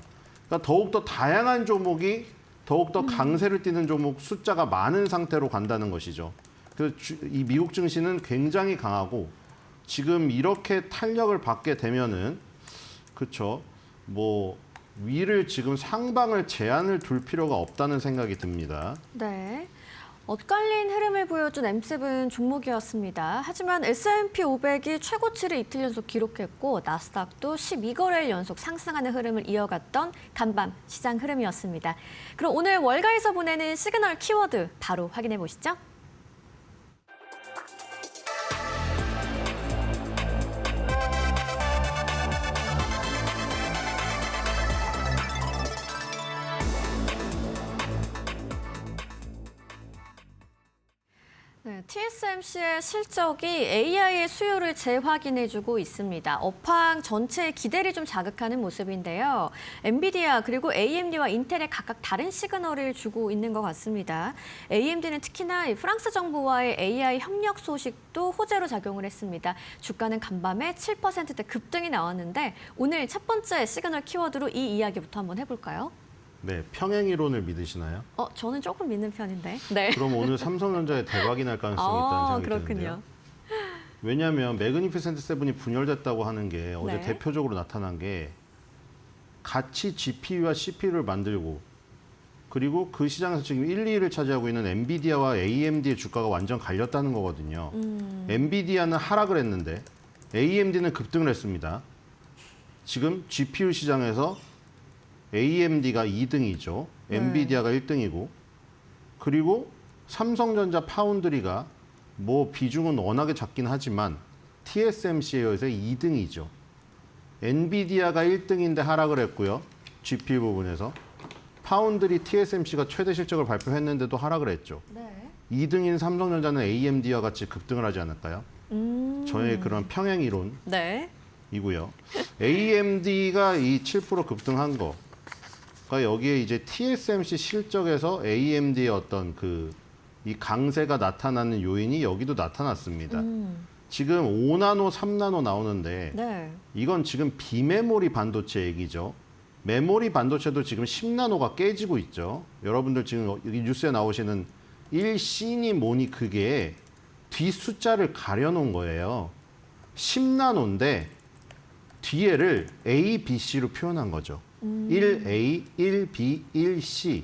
그러니까 더욱더 다양한 종목이 더욱더 강세를 띠는 종목 숫자가 많은 상태로 간다는 것이죠. 그래서 이 미국 증시는 굉장히 강하고 지금 이렇게 탄력을 받게 되면은 그렇죠. 뭐 위를 지금 상방을 제한을 둘 필요가 없다는 생각이 듭니다. 네. 엇갈린 흐름을 보여준 M7 종목이었습니다. 하지만 S&P 500이 최고치를 이틀 연속 기록했고 나스닥도 12거래일 연속 상승하는 흐름을 이어갔던 간밤 시장 흐름이었습니다. 그럼 오늘 월가에서 보내는 시그널 키워드 바로 확인해 보시죠. 네, TSMC의 실적이 AI의 수요를 재확인해주고 있습니다. 업황 전체의 기대를 좀 자극하는 모습인데요. 엔비디아 그리고 AMD와 인텔에 각각 다른 시그널을 주고 있는 것 같습니다. AMD는 특히나 프랑스 정부와의 AI 협력 소식도 호재로 작용을 했습니다. 주가는 간밤에 7%대 급등이 나왔는데 오늘 첫 번째 시그널 키워드로 이 이야기부터 한번 해볼까요? 네, 평행 이론을 믿으시나요? 저는 조금 믿는 편인데. 네. 그럼 오늘 삼성전자에 대박이 날 가능성이 있다는 생각이 그렇군요. 드는데요. 왜냐하면 매그니피센트 세븐이 분열됐다고 하는 게 어제 네. 대표적으로 나타난 게 같이 GPU와 CPU를 만들고 그리고 그 시장에서 지금 1, 2위를 차지하고 있는 엔비디아와 AMD의 주가가 완전 갈렸다는 거거든요. 엔비디아는 하락을 했는데 AMD는 급등을 했습니다. 지금 GPU 시장에서 AMD가 2등이죠. 네. 엔비디아가 1등이고 그리고 삼성전자 파운드리가 뭐 비중은 워낙에 작긴 하지만 TSMC에 의해서 2등이죠. 엔비디아가 1등인데 하락을 했고요. GPU 부분에서. 파운드리 TSMC가 최대 실적을 발표했는데도 하락을 했죠. 네. 2등인 삼성전자는 AMD와 같이 급등을 하지 않을까요? 저의 그런 평행 이론이고요. 네. AMD가 이 7% 급등한 거. 그러니까 여기에 이제 TSMC 실적에서 AMD의 어떤 이 강세가 나타나는 요인이 여기도 나타났습니다. 지금 5나노, 3나노 나오는데 네. 이건 지금 비메모리 반도체 얘기죠. 메모리 반도체도 지금 10나노가 깨지고 있죠. 여러분들 지금 여기 뉴스에 나오시는 1C니 뭐니 그게 뒤 숫자를 가려놓은 거예요. 10나노인데 뒤에를 A, B, C로 표현한 거죠. 1A, 1B, 1C.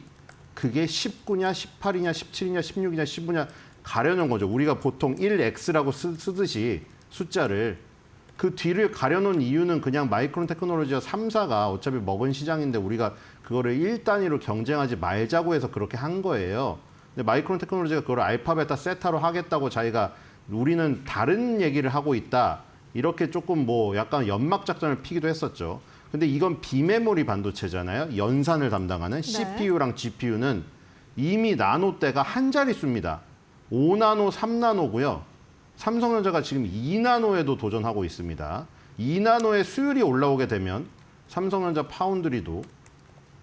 그게 19냐, 18이냐, 17이냐, 16이냐, 15냐 가려놓은 거죠. 우리가 보통 1X라고 쓰듯이 숫자를. 그 뒤를 가려놓은 이유는 그냥 마이크론 테크놀로지와 3사가 어차피 먹은 시장인데 우리가 그거를 1단위로 경쟁하지 말자고 해서 그렇게 한 거예요. 근데 마이크론 테크놀로지가 그걸 알파, 베타, 세타로 하겠다고 자기가 우리는 다른 얘기를 하고 있다. 이렇게 조금 뭐 약간 연막 작전을 피기도 했었죠. 근데 이건 비메모리 반도체잖아요. 연산을 담당하는 CPU랑 GPU는 이미 나노대가 한 자릿수입니다. 5나노, 3나노고요. 삼성전자가 지금 2나노에도 도전하고 있습니다. 2나노의 수율이 올라오게 되면 삼성전자 파운드리도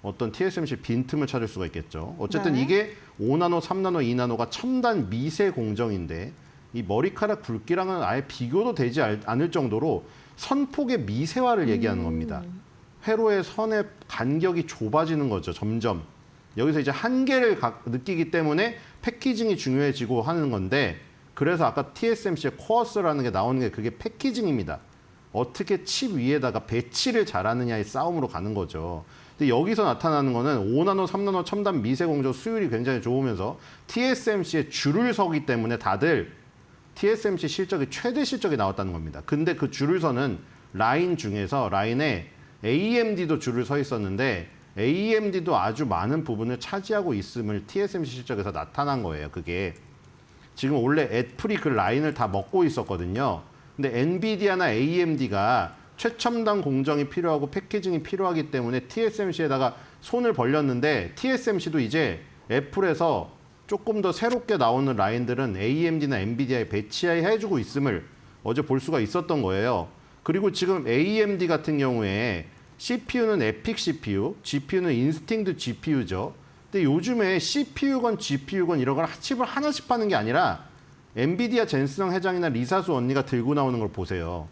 어떤 TSMC 빈틈을 찾을 수가 있겠죠. 어쨌든 네. 이게 5나노, 3나노, 2나노가 첨단 미세 공정인데 이 머리카락 굵기랑은 아예 비교도 되지 않을 정도로 선폭의 미세화를 얘기하는 겁니다. 회로의 선의 간격이 좁아지는 거죠, 점점. 여기서 이제 한계를 느끼기 때문에 패키징이 중요해지고 하는 건데, 그래서 아까 TSMC의 코어스라는 게 나오는 게 그게 패키징입니다. 어떻게 칩 위에다가 배치를 잘하느냐의 싸움으로 가는 거죠. 근데 여기서 나타나는 거는 5나노, 3나노 첨단 미세 공정 수율이 굉장히 좋으면서 TSMC의 줄을 서기 때문에 다들 TSMC 실적이 최대 실적이 나왔다는 겁니다. 근데 그 줄을 서는 라인 중에서 라인에 AMD도 줄을 서 있었는데 AMD도 아주 많은 부분을 차지하고 있음을 TSMC 실적에서 나타난 거예요. 그게 지금 원래 애플이 그 라인을 다 먹고 있었거든요. 근데 엔비디아나 AMD가 최첨단 공정이 필요하고 패키징이 필요하기 때문에 TSMC에다가 손을 벌렸는데 TSMC도 이제 애플에서 조금 더 새롭게 나오는 라인들은 AMD나 엔비디아에 배치해주고 있음을 어제 볼 수가 있었던 거예요. 그리고 지금 AMD 같은 경우에 CPU는 에픽 CPU, GPU는 인스팅트 GPU죠. 근데 요즘에 CPU건 GPU건 이런 걸 칩을 하나씩 파는 게 아니라 엔비디아 젠스영 회장이나 리사수 언니가 들고 나오는 걸 보세요.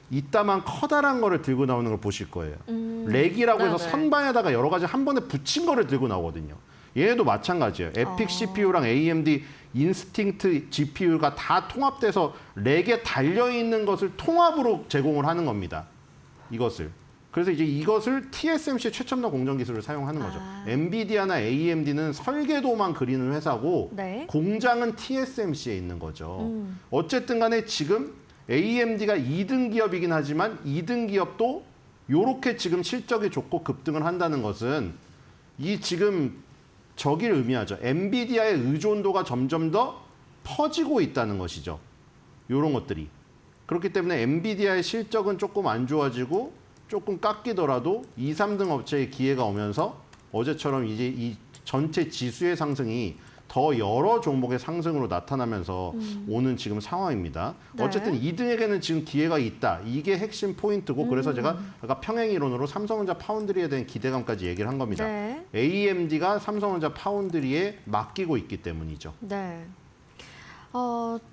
이따만 커다란 거를 들고 나오는 걸 보실 거예요. 렉이라고 해서 네네. 선반에다가 여러 가지 한 번에 붙인 거를 들고 나오거든요. 얘도 마찬가지예요. 에픽 CPU랑 AMD 인스팅트 GPU가 다 통합돼서 렉에 달려있는 것을 통합으로 제공을 하는 겁니다. 이것을. 그래서 이제 이것을 TSMC 최첨단 공정 기술을 사용하는 거죠. 엔비디아나 AMD는 설계도만 그리는 회사고 네. 공장은 TSMC에 있는 거죠. 어쨌든 간에 지금 AMD가 2등 기업이긴 하지만 2등 기업도 요렇게 지금 실적이 좋고 급등을 한다는 것은 이 지금 저기를 의미하죠. 엔비디아의 의존도가 점점 더 퍼지고 있다는 것이죠. 요런 것들이. 그렇기 때문에 엔비디아의 실적은 조금 안 좋아지고 조금 깎이더라도 2, 3등 업체의 기회가 오면서 어제처럼 이제 이 전체 지수의 상승이 더 여러 종목의 상승으로 나타나면서 오는 지금 상황입니다. 네. 어쨌든 2등에게는 지금 기회가 있다. 이게 핵심 포인트고 그래서 제가 아까 평행이론으로 삼성전자 파운드리에 대한 기대감까지 얘기를 한 겁니다. 네. AMD가 삼성전자 파운드리에 맡기고 있기 때문이죠. 네.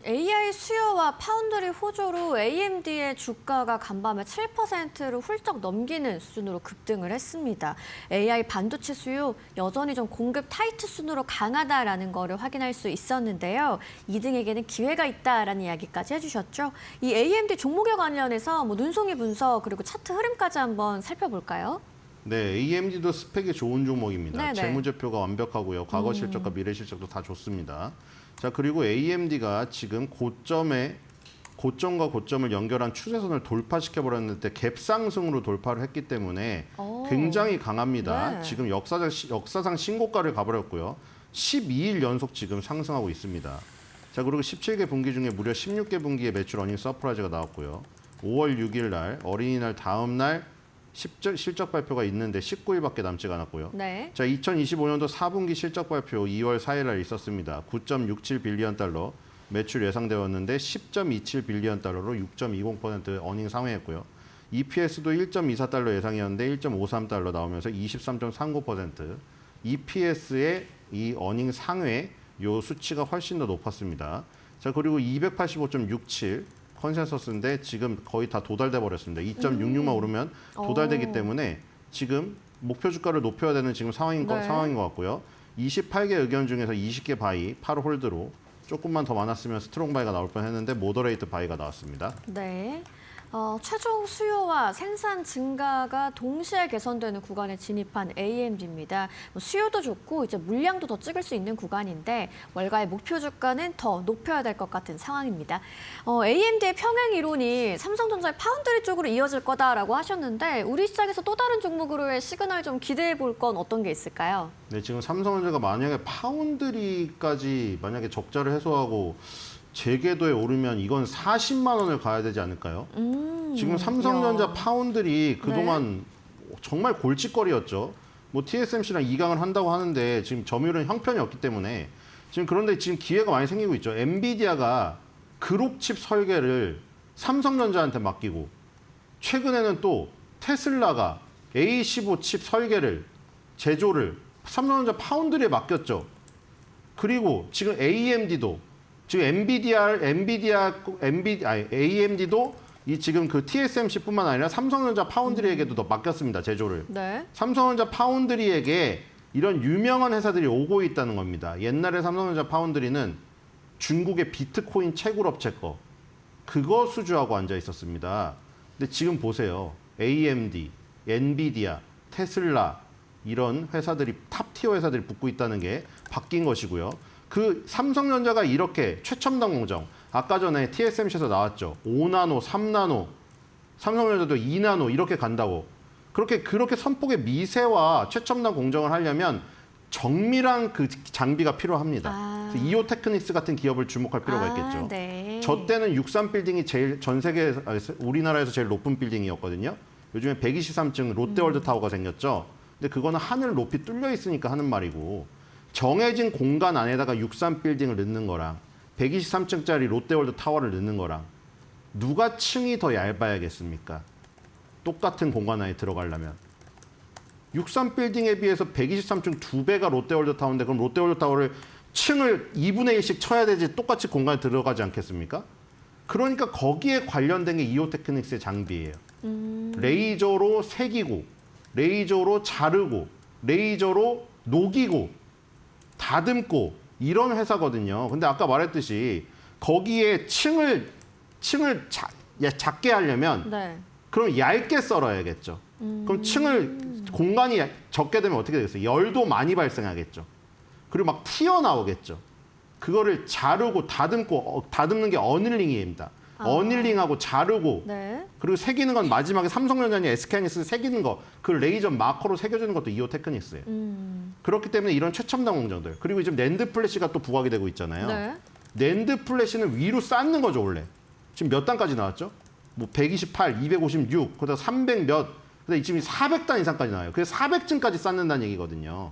AI 수요와 파운드리 호조로 AMD의 주가가 간밤에 7%를 훌쩍 넘기는 수준으로 급등을 했습니다. AI 반도체 수요 여전히 좀 공급 타이트 순으로 강하다라는 거를 확인할 수 있었는데요. 2등에게는 기회가 있다라는 이야기까지 해주셨죠. 이 AMD 종목에 관련해서 뭐 눈송이 분석 그리고 차트 흐름까지 한번 살펴볼까요? 네, AMD도 스펙이 좋은 종목입니다. 네네. 재무제표가 완벽하고요. 과거 실적과 미래 실적도 다 좋습니다. 자, 그리고 AMD가 지금 고점과 고점을 연결한 추세선을 돌파시켜 버렸는데 갭상승으로 돌파를 했기 때문에 굉장히 강합니다. 네. 지금 역사상 신고가를 가버렸고요. 12일 연속 지금 상승하고 있습니다. 자, 그리고 17개 분기 중에 무려 16개 분기에 매출 어닝 서프라이즈가 나왔고요. 5월 6일 날 어린이날 다음 날 실적 발표가 있는데 19일밖에 남지가 않았고요. 네. 자, 2025년도 4분기 실적 발표 2월 4일 날 있었습니다. 9.67 빌리언 달러 매출 예상되었는데 10.27 빌리언 달러로 6.20% 어닝 상회했고요. EPS도 1.24 달러 예상이었는데 1.53 달러 나오면서 23.39%. EPS의 이 어닝 상회 요 수치가 훨씬 더 높았습니다. 자, 그리고 285.67 컨센서스인데 지금 거의 다 도달돼 버렸습니다. 2.66만 오르면 도달되기 때문에 지금 목표 주가를 높여야 되는 지금 상황인 것 같고요. 28개 의견 중에서 20개 바이, 8 홀드로 조금만 더 많았으면 스트롱 바이가 나올 뻔했는데 모더레이트 바이가 나왔습니다. 네. 최종 수요와 생산 증가가 동시에 개선되는 구간에 진입한 AMD입니다. 수요도 좋고 이제 물량도 더 찍을 수 있는 구간인데 월가의 목표 주가는 더 높여야 될 것 같은 상황입니다. AMD의 평행 이론이 삼성전자의 파운드리 쪽으로 이어질 거다라고 하셨는데 우리 시장에서 또 다른 종목으로의 시그널 좀 기대해 볼 건 어떤 게 있을까요? 네, 지금 삼성전자가 만약에 파운드리까지 만약에 적자를 해소하고 재궤도에 오르면 이건 40만 원을 가야 되지 않을까요? 지금 삼성전자 파운드리 그동안 정말 골칫거리였죠. 뭐 TSMC랑 이강을 한다고 하는데 지금 점유율은 형편이 없기 때문에 지금 그런데 지금 기회가 많이 생기고 있죠. 엔비디아가 그룹칩 설계를 삼성전자한테 맡기고 최근에는 또 테슬라가 A15 칩 설계를 제조를 삼성전자 파운드리에 맡겼죠. 그리고 지금 AMD도 지금 AMD도 이 지금 그 TSMC뿐만 아니라 삼성전자 파운드리에게도 더 맡겼습니다. 제조를. 네. 삼성전자 파운드리에게 이런 유명한 회사들이 오고 있다는 겁니다. 옛날에 삼성전자 파운드리는 중국의 비트코인 채굴업체 거 그거 수주하고 앉아 있었습니다. 근데 지금 보세요. AMD, 엔비디아, 테슬라 이런 회사들이 탑티어 회사들이 붙고 있다는 게 바뀐 것이고요. 그 삼성전자가 이렇게 최첨단 공정 아까 전에 TSMC에서 나왔죠. 5나노, 3나노, 삼성전자도 2나노 이렇게 간다고. 그렇게 선폭의 미세와 최첨단 공정을 하려면 정밀한 그 장비가 필요합니다. 그래서 이오테크닉스 같은 기업을 주목할 필요가 있겠죠. 네. 저 때는 63 빌딩이 제일 전 세계에서 우리나라에서 제일 높은 빌딩이었거든요. 요즘에 123층 롯데월드 타워가 생겼죠. 근데 그거는 하늘 높이 뚫려 있으니까 하는 말이고 정해진 공간 안에다가 63 빌딩을 넣는 거랑 123층짜리 롯데월드 타워를 넣는 거랑 누가 층이 더 얇아야겠습니까? 똑같은 공간 안에 들어가려면 63 빌딩에 비해서 123층 2배가 롯데월드 타워인데 그럼 롯데월드 타워를 층을 2분의 1씩 쳐야 되지 똑같이 공간에 들어가지 않겠습니까? 그러니까 거기에 관련된 게 이오테크닉스의 장비예요. 레이저로 새기고 레이저로 자르고 레이저로 녹이고 다듬고 이런 회사거든요. 근데 아까 말했듯이 거기에 층을 작게 하려면 네. 그럼 얇게 썰어야겠죠. 그럼 공간이 적게 되면 어떻게 되겠어요? 열도 많이 발생하겠죠. 그리고 막 튀어나오겠죠. 그거를 자르고 다듬는 게 어닐링입니다. 어닐링하고 자르고 네. 그리고 새기는 건 마지막에 삼성전자니 SK하이닉스 새기는 거 그 레이저 마커로 새겨주는 것도 이오테크닉스예요. 그렇기 때문에 이런 최첨단 공정들 그리고 지금 낸드 플래시가 또 부각이 되고 있잖아요. 네. 낸드 플래시는 위로 쌓는 거죠 원래. 지금 몇 단까지 나왔죠? 뭐 128, 256, 그다음 300 몇, 그다음 지금 400단 이상까지 나와요. 그래서 400층까지 쌓는다는 얘기거든요.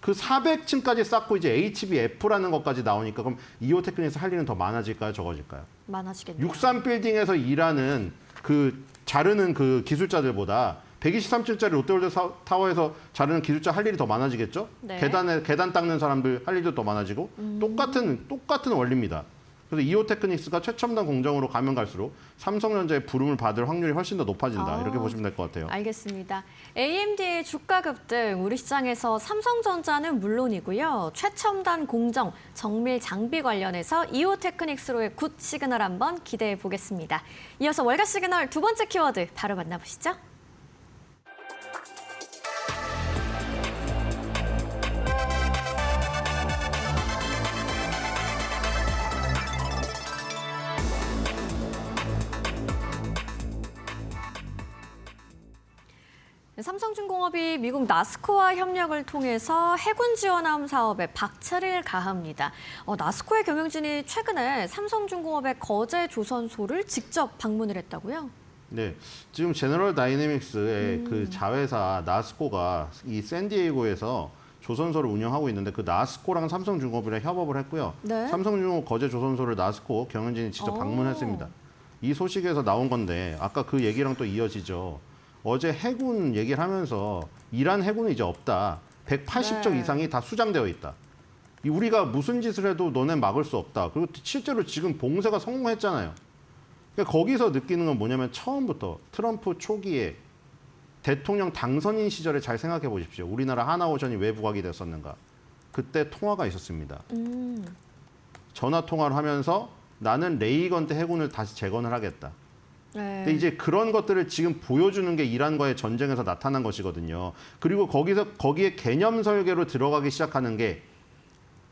그 400층까지 쌓고 이제 HBF라는 것까지 나오니까 그럼 이오테크닉스 할 일은 더 많아질까요, 적어질까요? 많아지겠네요. 63 빌딩에서 일하는 그 자르는 그 기술자들보다 123층짜리 롯데월드 타워에서 자르는 기술자 할 일이 더 많아지겠죠? 네. 계단 닦는 사람들 할 일도 더 많아지고 똑같은 원리입니다. 그래서 이오테크닉스가 최첨단 공정으로 가면 갈수록 삼성전자의 부름을 받을 확률이 훨씬 더 높아진다. 이렇게 보시면 될 것 같아요. 알겠습니다. AMD의 주가 급등, 우리 시장에서 삼성전자는 물론이고요. 최첨단 공정, 정밀 장비 관련해서 이오테크닉스로의 굿 시그널 한번 기대해 보겠습니다. 이어서 월가 시그널 두 번째 키워드 바로 만나보시죠. 삼성중공업이 미국 나스코와 협력을 통해서 해군 지원함 사업에 박차를 가합니다. 나스코의 경영진이 최근에 삼성중공업의 거제 조선소를 직접 방문을 했다고요? 네, 지금 제너럴 다이내믹스의 그 자회사 나스코가 이 샌디에이고에서 조선소를 운영하고 있는데 그 나스코랑 삼성중공업이랑 협업을 했고요. 네. 삼성중공업 거제 조선소를 나스코 경영진이 직접 방문했습니다. 이 소식에서 나온 건데 아까 그 얘기랑 또 이어지죠. 어제 해군 얘기를 하면서 이란 해군은 이제 없다. 180적 네. 이상이 다 수장되어 있다. 우리가 무슨 짓을 해도 너네 막을 수 없다. 그리고 실제로 지금 봉쇄가 성공했잖아요. 그러니까 거기서 느끼는 건 뭐냐면 처음부터 트럼프 초기에 대통령 당선인 시절에 잘 생각해 보십시오. 우리나라 하나오션이 왜 부각이 됐었는가. 그때 통화가 있었습니다. 전화 통화를 하면서 나는 레이건 때 해군을 다시 재건을 하겠다. 네. 근데 이제 그런 것들을 지금 보여주는 게 이란과의 전쟁에서 나타난 것이거든요. 그리고 거기에 개념 설계로 들어가기 시작하는 게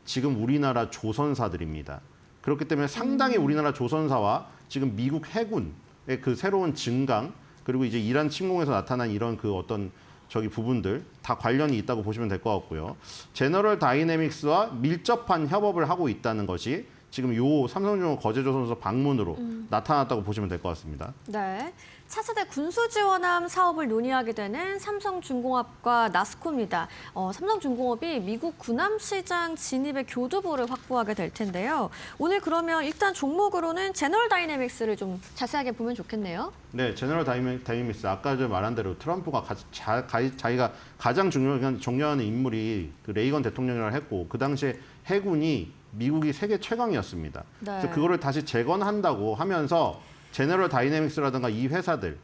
지금 우리나라 조선사들입니다. 그렇기 때문에 상당히 우리나라 조선사와 지금 미국 해군의 그 새로운 증강 그리고 이제 이란 침공에서 나타난 이런 그 어떤 부분들 다 관련이 있다고 보시면 될 것 같고요. 제너럴 다이내믹스와 밀접한 협업을 하고 있다는 것이 지금 요 삼성중공 거제조선소 방문으로 나타났다고 보시면 될 것 같습니다. 네. 차세대 군수지원함 사업을 논의하게 되는 삼성중공업과 나스코입니다. 삼성중공업이 미국 군함시장 진입의 교두보를 확보하게 될 텐데요. 오늘 그러면 일단 종목으로는 제너럴 다이내믹스를 좀 자세하게 보면 좋겠네요. 네, 제너럴 다이내믹스 아까 저 말한 대로 트럼프가 자기가 가장 존경하는 인물이 그 레이건 대통령이라고 했고 그 당시에 해군이 미국이 세계 최강이었습니다. 네. 그래서 그거를 다시 재건한다고 하면서 제너럴 다이내믹스라든가 이 회사들을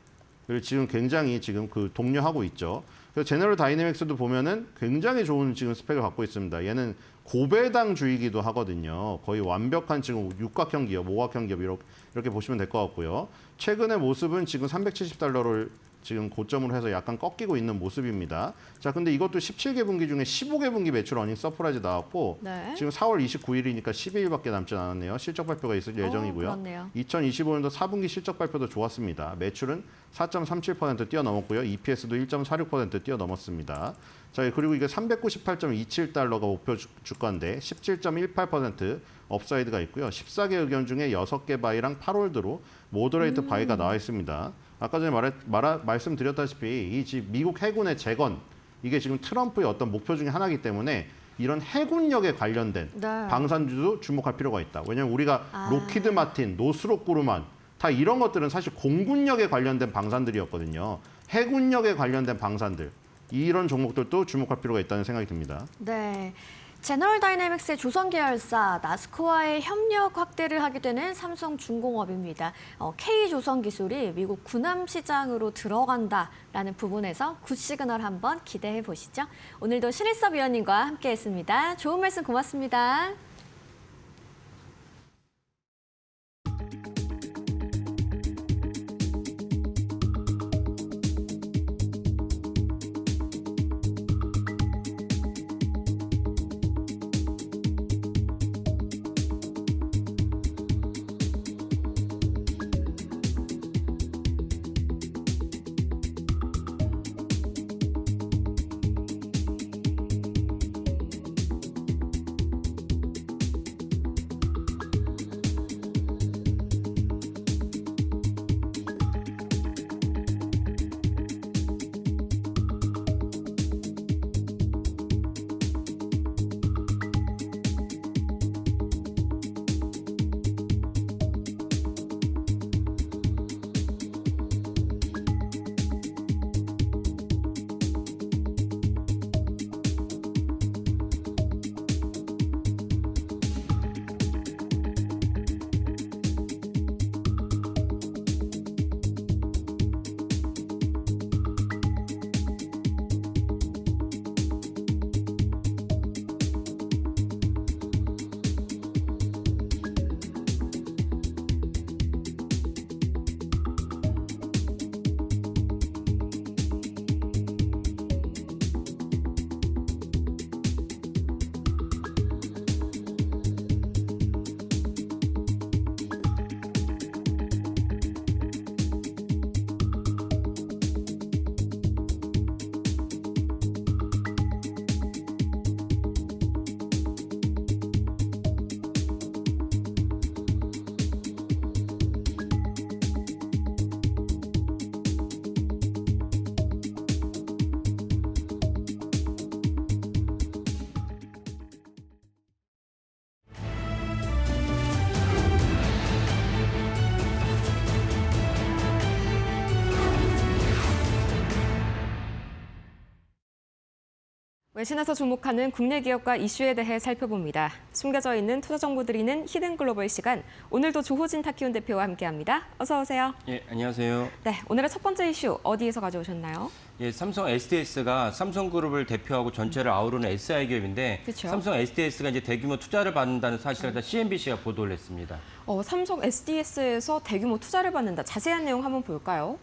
지금 굉장히 지금 그 독려하고 있죠. 그래서 제너럴 다이내믹스도 보면은 굉장히 좋은 지금 스펙을 갖고 있습니다. 얘는 고배당주이기도 하거든요. 거의 완벽한 지금 육각형 기업, 오각형 기업 이렇게 보시면 될 것 같고요. 최근의 모습은 지금 370달러를 지금 고점으로 해서 약간 꺾이고 있는 모습입니다. 자, 근데 이것도 17개 분기 중에 15개 분기 매출 어닝 서프라이즈 나왔고 네. 지금 4월 29일이니까 12일밖에 남지 않았네요. 실적 발표가 있을 예정이고요. 그렇네요. 2025년도 4분기 실적 발표도 좋았습니다. 매출은 4.37% 뛰어넘었고요. EPS도 1.46% 뛰어넘었습니다. 자, 그리고 이게 398.27달러가 목표 주가인데 17.18% 업사이드가 있고요. 14개 의견 중에 6개 바이랑 8홀드로 모더레이트 바이가 나와 있습니다. 아까 전에 말씀드렸다시피 이 미국 해군의 재건 이게 지금 트럼프의 어떤 목표 중에 하나이기 때문에 이런 해군력에 관련된 네. 방산주도 주목할 필요가 있다. 왜냐하면 우리가 로키드 마틴, 노스롭 그루만 다 이런 것들은 사실 공군력에 관련된 방산들이었거든요. 해군력에 관련된 방산들 이런 종목들도 주목할 필요가 있다는 생각이 듭니다. 네. 제너럴 다이내믹스의 조선 계열사 나스코와의 협력 확대를 하게 되는 삼성중공업입니다. K조선 기술이 미국 군함 시장으로 들어간다라는 부분에서 굿 시그널 한번 기대해 보시죠. 오늘도 신일섭 위원님과 함께했습니다. 좋은 말씀 고맙습니다. 외신에서 주목하는 국내 기업과 이슈에 대해 살펴봅니다. 숨겨져 있는 투자 정보 드리는 히든 글로벌 시간. 오늘도 조호진 타키운 대표와 함께합니다. 어서 오세요. 예, 안녕하세요. 네, 오늘의 첫 번째 이슈 어디에서 가져오셨나요? 예, 삼성 SDS가 삼성그룹을 대표하고 전체를 아우르는 SI 기업인데 그쵸. 삼성 SDS가 이제 대규모 투자를 받는다는 사실을 다 CNBC가 보도를 했습니다. 삼성 SDS에서 대규모 투자를 받는다. 자세한 내용 한번 볼까요?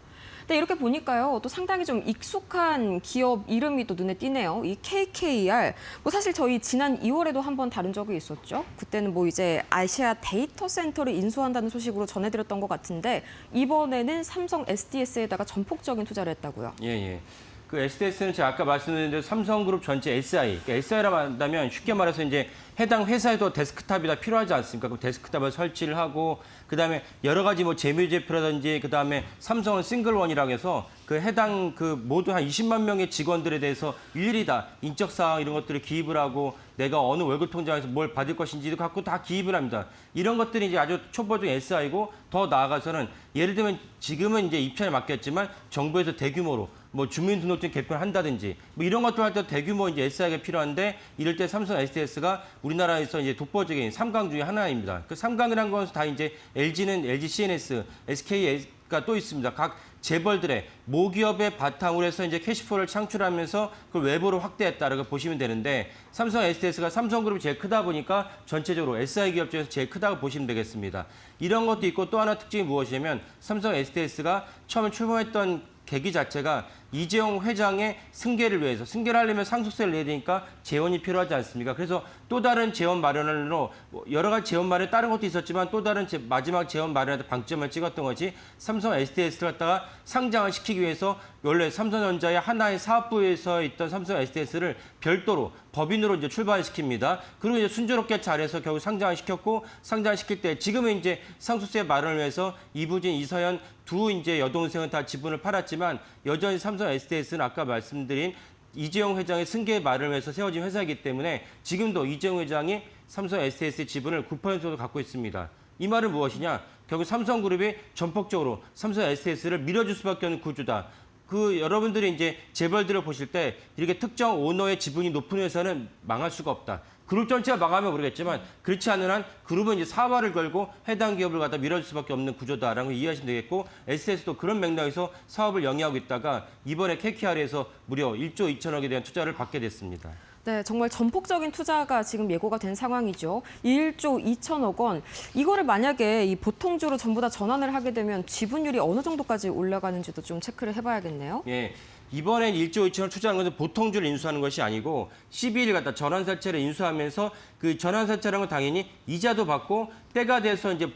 네, 이렇게 보니까요. 또 상당히 좀 익숙한 기업 이름이 또 눈에 띄네요. 이 KKR. 사실 저희 지난 2월에도 한번 다룬 적이 있었죠. 그때는 이제 아시아 데이터 센터를 인수한다는 소식으로 전해드렸던 것 같은데 이번에는 삼성 SDS에다가 전폭적인 투자를 했다고요. 예, 예. 그 SDS는 제가 아까 말씀드린 대로 삼성그룹 전체 SI, 그러니까 SI라고 한다면 쉽게 말해서 이제 해당 회사에도 데스크탑이 다 필요하지 않습니까? 그 데스크탑을 설치를 하고 그다음에 여러 가지 뭐 재무제표라든지 그다음에 삼성은 싱글원이라고 해서 그 해당 그 모두 한 20만 명의 직원들에 대해서 일일이 다 인적 사항 이런 것들을 기입을 하고 내가 어느 월급 통장에서 뭘 받을 것인지도 갖고 다 기입을 합니다. 이런 것들이 이제 아주 초보적인 SI고 더 나아가서는 예를 들면 지금은 이제 입찰에 맡겼지만 정부에서 대규모로 뭐 주민등록증 개편을 한다든지 뭐 이런 것들 할 때 대규모 이제 SI가 필요한데 이럴 때 삼성 SDS가 우리나라에서 이제 독보적인 3강 중에 하나입니다. 그 3강이라는 건 다 이제 LG는 LG CNS, SK가 또 있습니다. 각 재벌들의 모기업의 바탕으로 해서 이제 캐시플로우를 창출하면서 그걸 외부로 확대했다라고 보시면 되는데 삼성 SDS가 삼성그룹이 제일 크다 보니까 전체적으로 SI 기업 중에서 제일 크다고 보시면 되겠습니다. 이런 것도 있고 또 하나 특징이 무엇이냐면 삼성 SDS가 처음에 출범했던 계기 자체가 이재용 회장의 승계를 위해서 승계를 하려면 상속세를 내야 되니까 재원이 필요하지 않습니까? 그래서 또 다른 재원 마련으로 여러 가지 재원 마련 다른 것도 있었지만 또 다른 마지막 재원 마련에 방점을 찍었던 것이 삼성 SDS를 갖다가 상장을 시키기 위해서 원래 삼성전자의 하나의 사업부에서 있던 삼성 SDS를 별도로 법인으로 이제 출발시킵니다. 그리고 이제 순조롭게 잘해서 결국 상장을 시켰고 상장을 시킬 때 지금은 이제 상속세 마련을 위해서 이부진, 이서연 두 이제 여동생은 다 지분을 팔았지만 여전히 삼성 SDS는 아까 말씀드린 이재용 회장의 승계 마련을 위해서 세워진 회사이기 때문에 지금도 이재용 회장이 삼성 SDS의 지분을 9%도 갖고 있습니다. 이 말은 무엇이냐? 결국 삼성그룹이 전폭적으로 삼성 SDS를 밀어줄 수밖에 없는 구조다. 그 여러분들이 이제 재벌들을 보실 때 이렇게 특정 오너의 지분이 높은 회사는 망할 수가 없다. 그룹 전체가 망하면 모르겠지만 그렇지 않은 한 그룹은 이제 사활을 걸고 해당 기업을 갖다 밀어줄 수밖에 없는 구조다라는 걸 이해하시면 되겠고 SDS도 그런 맥락에서 사업을 영위하고 있다가 이번에 KKR에서 무려 1조 2천억에 대한 투자를 받게 됐습니다. 네, 정말 전폭적인 투자가 지금 예고가 된 상황이죠. 1조 2천억 원. 이거를 만약에 이 보통주로 전부 다 전환을 하게 되면 지분율이 어느 정도까지 올라가는지도 좀 체크를 해봐야겠네요. 예. 이번엔 1조 2천을 투자하는 것은 보통주를 인수하는 것이 아니고 12일 갖다 전환사채를 인수하면서 그 전환사채라는 건 당연히 이자도 받고 때가 돼서 이제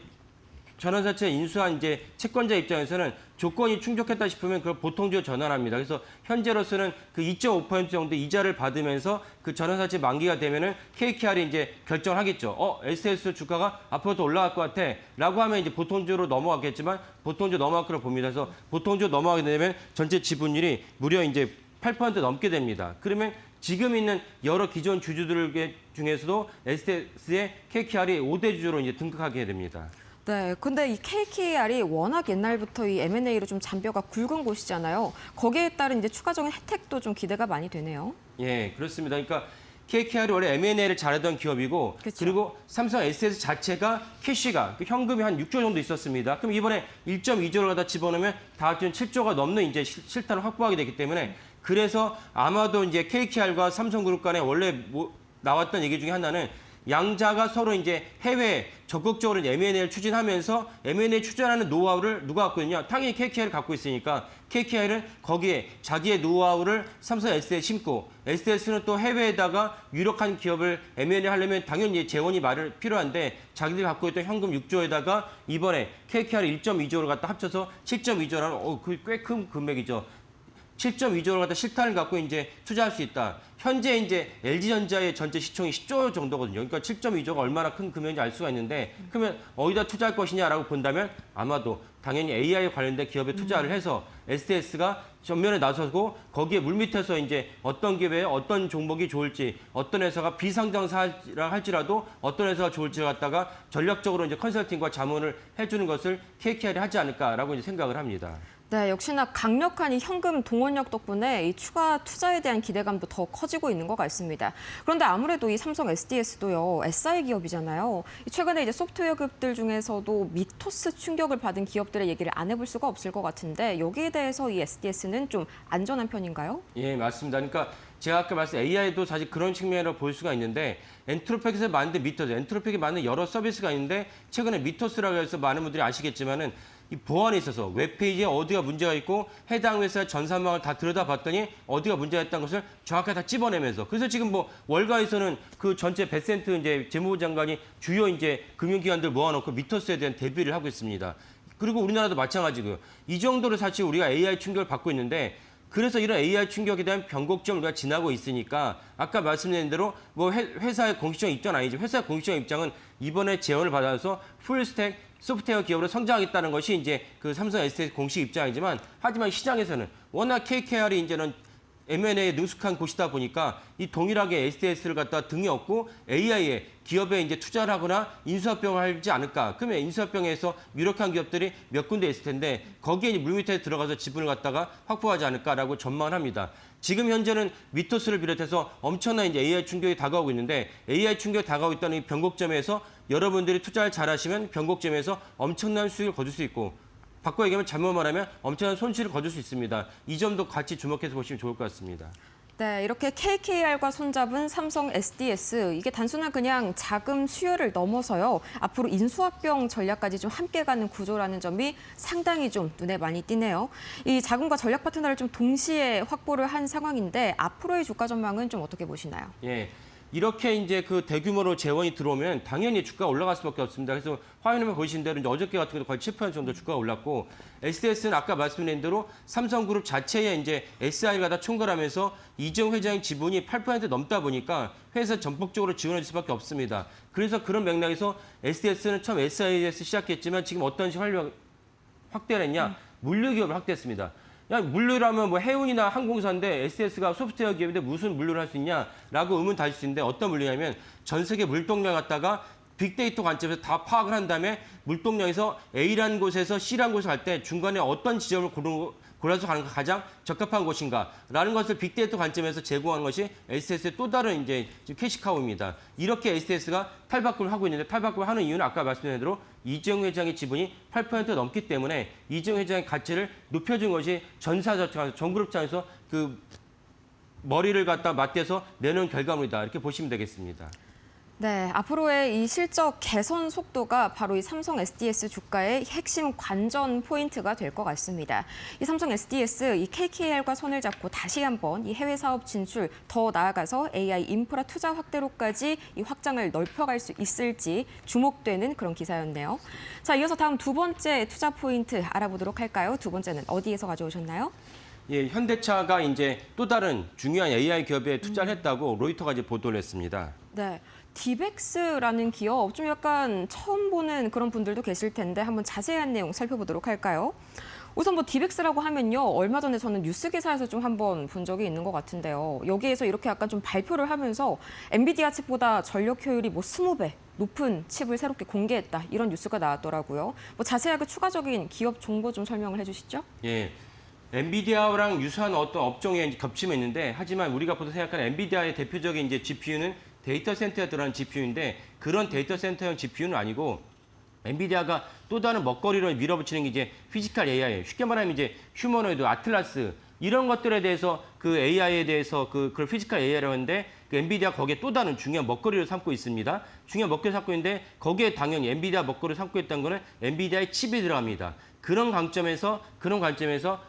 전환사채 인수한 이제 채권자 입장에서는 조건이 충족했다 싶으면 그걸 보통주로 전환합니다. 그래서 현재로서는 그 2.5% 정도 이자를 받으면서 그 전환사채 만기가 되면은 KKR이 이제 결정을 하겠죠. SDS 주가가 앞으로 더 올라갈 것 같아. 라고 하면 이제 보통주로 넘어가겠지만 보통주 넘어갈 거라고 봅니다. 그래서 보통주 넘어가게 되면 전체 지분율이 무려 이제 8% 넘게 됩니다. 그러면 지금 있는 여러 기존 주주들 중에서도 SDS의 KKR이 5대 주주로 이제 등극하게 됩니다. 네, 근데 이 KKR이 워낙 옛날부터 이 M&A로 좀 잔뼈가 굵은 곳이잖아요. 거기에 따른 이제 추가적인 혜택도 좀 기대가 많이 되네요. 예, 그렇습니다. 그러니까 KKR이 원래 M&A를 잘하던 기업이고 그쵸. 그리고 삼성 SDS 자체가 캐시가 현금이 한 6조 정도 있었습니다. 그럼 이번에 1.2조를 갖다 집어넣으면 다 합치면 7조가 넘는 이제 실탄을 확보하게 되기 때문에 그래서 아마도 이제 KKR과 삼성그룹 간에 원래 나왔던 얘기 중에 하나는 양자가 서로 이제 해외에 적극적으로 M&A를 추진하면서 M&A 추진하는 노하우를 누가 갖고 있냐? 당연히 KKR이 갖고 있으니까 KKR은 거기에 자기의 노하우를 삼성 SDS에 심고 SDS는 또 해외에다가 유력한 기업을 M&A 하려면 당연히 재원이 필요한데 자기들이 갖고 있던 현금 6조에다가 이번에 KKR 1.2조를 갖다 합쳐서 7.2조라는 꽤 큰 금액이죠. 7.2조를 갖다 실탄을 갖고 이제 투자할 수 있다. 현재 이제 LG전자의 전체 시총이 10조 정도거든요. 그러니까 7.2조가 얼마나 큰 금액인지 알 수가 있는데 그러면 어디다 투자할 것이냐라고 본다면 아마도 당연히 AI 관련된 기업에 투자를 해서 SDS가 전면에 나서고 거기에 물밑에서 이제 어떤 기업에 어떤 종목이 좋을지 어떤 회사가 비상장사라 할지라도 어떤 회사가 좋을지를 갖다가 전략적으로 이제 컨설팅과 자문을 해주는 것을 KKR이 하지 않을까라고 이제 생각을 합니다. 네, 역시나 강력한 이 현금 동원력 덕분에 이 추가 투자에 대한 기대감도 더 커지고 있는 것 같습니다. 그런데 아무래도 이 삼성 SDS도요, SI 기업이잖아요. 최근에 이제 소프트웨어 기업들 중에서도 미토스 충격을 받은 기업들의 얘기를 안 해볼 수가 없을 것 같은데 여기에 대해서 이 SDS는 좀 안전한 편인가요? 예, 맞습니다. 그러니까 제가 아까 말씀 AI도 사실 그런 측면으로 볼 수가 있는데 엔트로픽에서 만든 미토스, 엔트로픽이 만든 여러 서비스가 있는데 최근에 미토스라고 해서 많은 분들이 아시겠지만은 이 보안에 있어서 웹페이지에 어디가 문제가 있고 해당 회사의 전산망을 다 들여다봤더니 어디가 문제가 있다는 것을 정확하게 다 찝어내면서 그래서 지금 뭐 월가에서는 그 전체 베센트 이제 재무부 장관이 주요 이제 금융기관들 모아놓고 미토스에 대한 대비를 하고 있습니다. 그리고 우리나라도 마찬가지고요. 이 정도로 사실 우리가 AI 충격을 받고 있는데 그래서 이런 AI 충격에 대한 변곡점을 우리가 지나고 있으니까 아까 말씀드린 대로 뭐 회사의 공식적 입장은 아니죠. 회사의 공식적 입장은 이번에 재원을 받아서 풀스택 소프트웨어 기업으로 성장하겠다는 것이 이제 그 삼성 SDS 공식 입장이지만 하지만 시장에서는 워낙 KKR이 이제는 M&A에 능숙한 곳이다 보니까 이 동일하게 SDS를 갖다 등에 업고 AI에 기업에 이제 투자를 하거나 인수합병을 하지 않을까. 그러면 인수합병에서 유력한 기업들이 몇 군데 있을 텐데 거기에 이제 물밑에 들어가서 지분을 갖다가 확보하지 않을까라고 전망을 합니다. 지금 현재는 위토스를 비롯해서 엄청난 이제 AI 충격이 다가오고 있는데 AI 충격이 다가오고 있다는 이 변곡점에서 여러분들이 투자를 잘하시면 변곡점에서 엄청난 수익을 거둘 수 있고 바꿔 얘기하면 잘못 말하면 엄청난 손실을 거둘 수 있습니다. 이 점도 같이 주목해서 보시면 좋을 것 같습니다. 네, 이렇게 KKR과 손잡은 삼성 SDS, 이게 단순한 그냥 자금 수요를 넘어서요. 앞으로 인수합병 전략까지 좀 함께 가는 구조라는 점이 상당히 좀 눈에 많이 띄네요. 이 자금과 전략 파트너를 좀 동시에 확보를 한 상황인데 앞으로의 주가 전망은 좀 어떻게 보시나요? 예. 이렇게 이제 그 대규모로 재원이 들어오면 당연히 주가가 올라갈 수밖에 없습니다. 그래서 화면에 보시는 대로 이제 어저께 같은 경우도 거의 7% 정도 주가가 올랐고 SDS는 아까 말씀드린 대로 삼성그룹 자체에 이제 SI를 갖다 총괄하면서 이정 회장의 지분이 8% 넘다 보니까 회사 전폭적으로 지원해 줄 수밖에 없습니다. 그래서 그런 맥락에서 SDS는 처음 SI에서 시작했지만 지금 어떤 식으로 확대를 했냐? 물류기업을 확대했습니다. 야, 물류라면 뭐 해운이나 항공사인데 SDS가 소프트웨어 기업인데 무슨 물류를 할 수 있냐라고 의문 다질 수 있는데 어떤 물류냐면 전 세계 물동량 갖다가 빅데이터 관점에서 다 파악을 한 다음에 물동량에서 A라는 곳에서 C라는 곳에 갈 때 중간에 어떤 지점을 골라서 가는 게 가장 적합한 곳인가라는 것을 빅데이터 관점에서 제공하는 것이 SDS의 또 다른 이제 캐시카우입니다. 이렇게 SDS가 탈바꿈을 하고 있는데 탈바꿈을 하는 이유는 아까 말씀드린 대로 이재용 회장의 지분이 8% 넘기 때문에 이재용 회장의 가치를 높여준 것이 전그룹 차원에서 그 머리를 갖다 맞대서 내놓은 결과물이다. 이렇게 보시면 되겠습니다. 네, 앞으로의 이 실적 개선 속도가 바로 이 삼성 SDS 주가의 핵심 관전 포인트가 될 것 같습니다. 이 삼성 SDS, 이 KKR과 손을 잡고 다시 한번 이 해외 사업 진출, 더 나아가서 AI 인프라 투자 확대로까지 이 확장을 넓혀갈 수 있을지 주목되는 그런 기사였네요. 자, 이어서 다음 두 번째 투자 포인트 알아보도록 할까요? 두 번째는 어디에서 가져오셨나요? 예, 현대차가 이제 또 다른 중요한 AI 기업에 투자를 했다고 로이터가 이제 보도를 했습니다. 네. 디벡스라는 기업, 좀 약간 처음 보는 그런 분들도 계실 텐데 한번 자세한 내용 살펴보도록 할까요? 우선 뭐 디벡스라고 하면요, 얼마 전에 저는 뉴스 기사에서 좀 한번 본 적이 있는 것 같은데요. 여기에서 이렇게 약간 좀 발표를 하면서 엔비디아 칩보다 전력 효율이 뭐 20배 높은 칩을 새롭게 공개했다, 이런 뉴스가 나왔더라고요. 뭐 자세하게 추가적인 기업 정보 좀 설명을 해주시죠. 예. 엔비디아랑 유사한 어떤 업종에 이제 겹침이 있는데 하지만 우리가 보통 생각하는 엔비디아의 대표적인 이제 GPU는 데이터 센터에 들어가는 GPU인데 그런 데이터 센터형 GPU는 아니고 엔비디아가 또 다른 먹거리로 밀어붙이는 게 이제 피지컬 AI, 쉽게 말하면 이제 휴머노이드, 아틀라스 이런 것들에 대해서 그 AI에 대해서 그걸 피지컬 AI라고 하는데 그 엔비디아 거기에 또 다른 중요한 먹거리를 삼고 있습니다. 중요한 먹거리를 삼고 있는데 거기에 당연히 엔비디아 먹거리를 삼고 있다는 거는 엔비디아의 칩이 들어갑니다. 그런 관점에서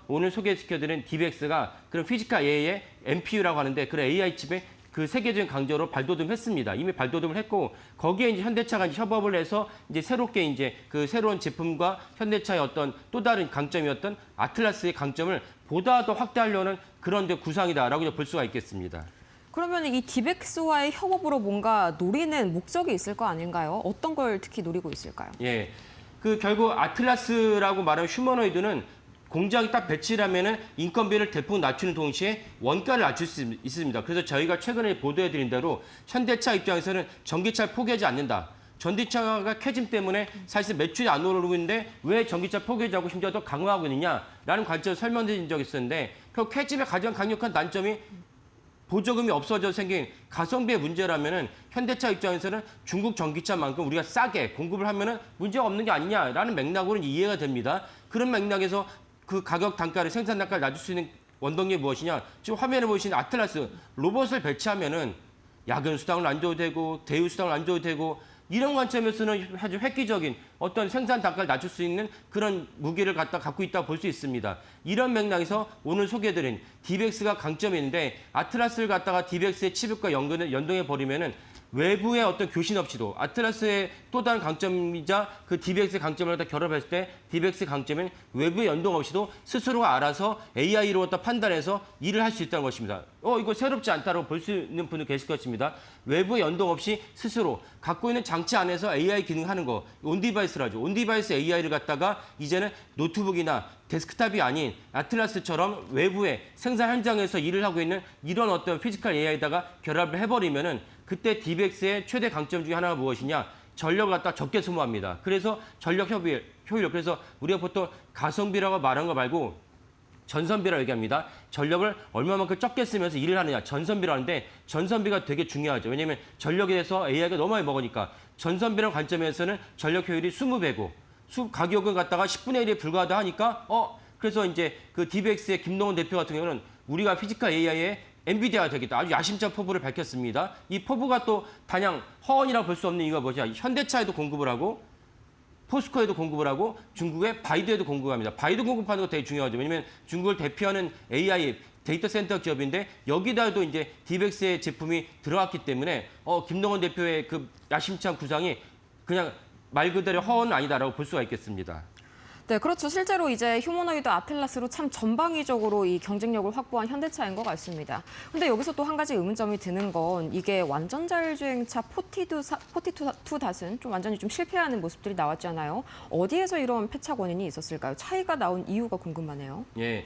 오늘 소개시켜드린 디벡스가 그런 피지컬 AI의 NPU라고 하는데 그런 AI 칩에 그 세계적인 강조로 발돋움했습니다. 이미 발돋움을 했고 거기에 이제 현대차가 이제 협업을 해서 이제 새롭게 이제 그 새로운 제품과 현대차의 어떤 또 다른 강점이었던 아틀라스의 강점을 보다 더 확대하려는 그런 구상이다라고 볼 수가 있겠습니다. 그러면 이 디벡스와의 협업으로 뭔가 노리는 목적이 있을 거 아닌가요? 어떤 걸 특히 노리고 있을까요? 예, 그 결국 아틀라스라고 말하는 휴머노이드는 공장이 딱 배치를 하면은 인건비를 대폭 낮추는 동시에 원가를 낮출 수 있습니다. 그래서 저희가 최근에 보도해드린 대로 현대차 입장에서는 전기차를 포기하지 않는다. 전기차가 캐짐 때문에 사실 매출이 안 오르고 있는데 왜 전기차 포기하고 심지어 더 강화하고 있느냐라는 관점을 설명드린 적이 있었는데 그 캐짐의 가장 강력한 단점이 보조금이 없어져 생긴 가성비의 문제라면은 현대차 입장에서는 중국 전기차만큼 우리가 싸게 공급을 하면은 문제가 없는 게 아니냐라는 맥락으로는 이해가 됩니다. 그런 맥락에서 그 가격 단가를 생산 단가를 낮출 수 있는 원동력이 무엇이냐? 지금 화면에 보시는 아틀라스 로봇을 배치하면은 야근 수당을 안 줘도 되고 대유 수당을 안 줘도 되고 이런 관점에서는 아주 획기적인 어떤 생산 단가를 낮출 수 있는 그런 무기를 갖고 있다고 볼 수 있습니다. 이런 맥락에서 오늘 소개해드린 디벡스가 강점이 있는데 아틀라스를 갖다가 디벡스의 칩과 연동해 버리면은 외부의 어떤 교신 없이도 아틀라스의 또 다른 강점이자 그 DBX의 강점을 다 결합했을 때 DBX의 강점은 외부의 연동 없이도 스스로가 알아서 AI로 갖다 판단해서 일을 할 수 있다는 것입니다. 이거 새롭지 않다고 볼 수 있는 분들 계실 것입니다. 외부의 연동 없이 스스로 갖고 있는 장치 안에서 AI 기능하는 거, 온디바이스라죠. 온디바이스 AI를 갖다가 이제는 노트북이나 데스크탑이 아닌 아틀라스처럼 외부의 생산 현장에서 일을 하고 있는 이런 어떤 피지컬 AI에다가 결합을 해버리면은 그때 DBX의 최대 강점 중에 하나가 무엇이냐? 전력을 갖다 적게 소모합니다. 그래서 전력 효율, 그래서 우리가 보통 가성비라고 말한 거 말고 전선비라고 얘기합니다. 전력을 얼마만큼 적게 쓰면서 일을 하느냐. 전선비라고 하는데 전선비가 되게 중요하죠. 왜냐하면 전력에 대해서 AI가 너무 많이 먹으니까 전선비라는 관점에서는 전력 효율이 20배고 가격은 갖다가 10분의 1에 불과하다 하니까 그래서 이제 그 DBX의 김동원 대표 같은 경우는 우리가 피지컬 AI의 엔비디아가 되겠다. 아주 야심찬 포부를 밝혔습니다. 이 포부가 또 단양 허언이라고 볼 수 없는 이유가 뭐냐. 현대차에도 공급을 하고 포스코에도 공급을 하고 중국의 바이두에도 공급합니다. 바이두 공급하는 거 되게 중요하죠. 왜냐하면 중국을 대표하는 AI 데이터 센터 기업인데 여기다도 이제 DBX의 제품이 들어왔기 때문에 김동원 대표의 그 야심찬 구상이 그냥 말 그대로 허언은 아니다라고 볼 수가 있겠습니다. 네, 그렇죠. 실제로 이제 휴머노이드 아틀라스로 참 전방위적으로 이 경쟁력을 확보한 현대차인 것 같습니다. 근데 여기서 또 한 가지 의문점이 드는 건 이게 완전 자율주행차 포티투 닷은 좀 완전히 좀 실패하는 모습들이 나왔잖아요. 어디에서 이런 패착 원인이 있었을까요? 차이가 나온 이유가 궁금하네요. 예.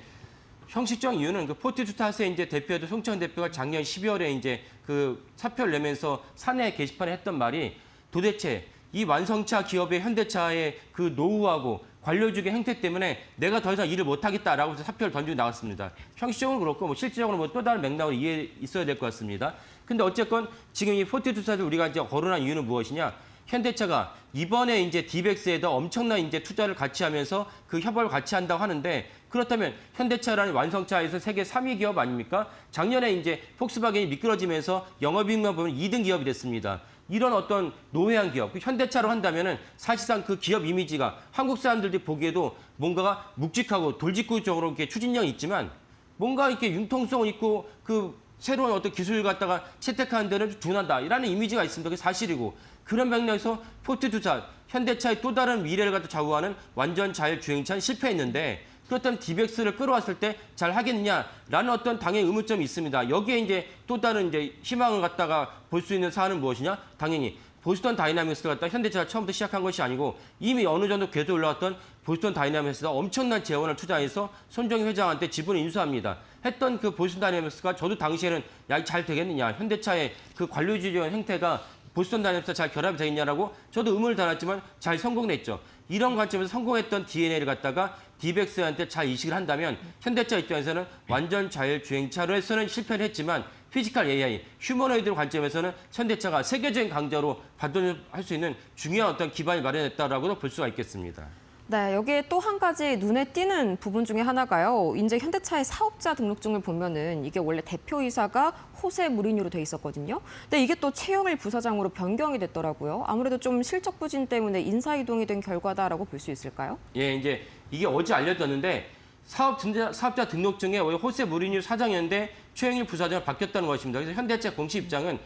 형식적 이유는 그 포티투 탓의 이제 대표도 송천 대표가 작년 12월에 이제 그 사표를 내면서 사내 게시판에 했던 말이 도대체 이 완성차 기업의 현대차의 그 노후하고 관료직의 행태 때문에 내가 더 이상 일을 못하겠다라고 해서 사표를 던지고 나왔습니다. 형식적으로 그렇고 뭐 실질적으로 뭐 또 다른 맥락으로 이해 있어야 될 것 같습니다. 근데 어쨌건 지금 이 포티투사를 우리가 이제 거론한 이유는 무엇이냐? 현대차가 이번에 이제 DBX에다 엄청난 이제 투자를 같이 하면서 그 협업을 같이 한다고 하는데 그렇다면 현대차라는 완성차에서 세계 3위 기업 아닙니까? 작년에 이제 폭스바겐이 미끄러지면서 영업이익만 보면 2등 기업이 됐습니다. 이런 어떤 노회한 기업, 현대차로 한다면은 사실상 그 기업 이미지가 한국 사람들이 보기에도 뭔가가 묵직하고 돌직구적으로 이렇게 추진력이 있지만 뭔가 이렇게 융통성은 있고 그 새로운 어떤 기술을 갖다가 채택하는 데는 둔하다라는 이미지가 있습니다. 그게 사실이고 그런 맥락에서 포티투사, 현대차의 또 다른 미래를 갖다 좌우하는 완전 자율주행차는 실패했는데 그렇다면 DBX를 끌어왔을 때 잘 하겠느냐라는 어떤 당연히 의문점이 있습니다. 여기에 이제 또 다른 이제 희망을 갖다가 볼 수 있는 사안은 무엇이냐? 당연히 보스턴 다이나믹스를 갖다 현대차가 처음부터 시작한 것이 아니고 이미 어느 정도 궤도 올라왔던 보스턴 다이나믹스가 엄청난 재원을 투자해서 손정희 회장한테 지분을 인수합니다. 했던 그 보스턴 다이나믹스가 저도 당시에는 야, 잘 되겠느냐? 현대차의 그 관료주의적인 행태가 보스턴 다이나믹스가 잘 결합이 되겠냐라고 저도 의문을 달았지만 잘 성공했죠. 이런 관점에서 성공했던 DNA를 갖다가 DBX한테 잘 이식을 한다면 현대차 입장에서는 완전 자율주행차로 해서는 실패를 했지만 피지컬 AI, 휴머노이드 관점에서는 현대차가 세계적인 강자로 발전할 수 있는 중요한 어떤 기반이 마련했다라고도 볼 수가 있겠습니다. 네, 여기에 또 한 가지 눈에 띄는 부분 중에 하나가요. 이제 현대차의 사업자 등록증을 보면은 이게 원래 대표이사가 호세 무리뉴로 돼 있었거든요. 근데 이게 또 최영일 부사장으로 변경이 됐더라고요. 아무래도 좀 실적 부진 때문에 인사 이동이 된 결과다라고 볼 수 있을까요? 예, 이제 이게 어제 알려졌는데 사업자 등록증에 원래 호세 무리뉴 사장이었는데 최영일 부사장으로 바뀌었다는 것입니다. 그래서 현대차 공식 입장은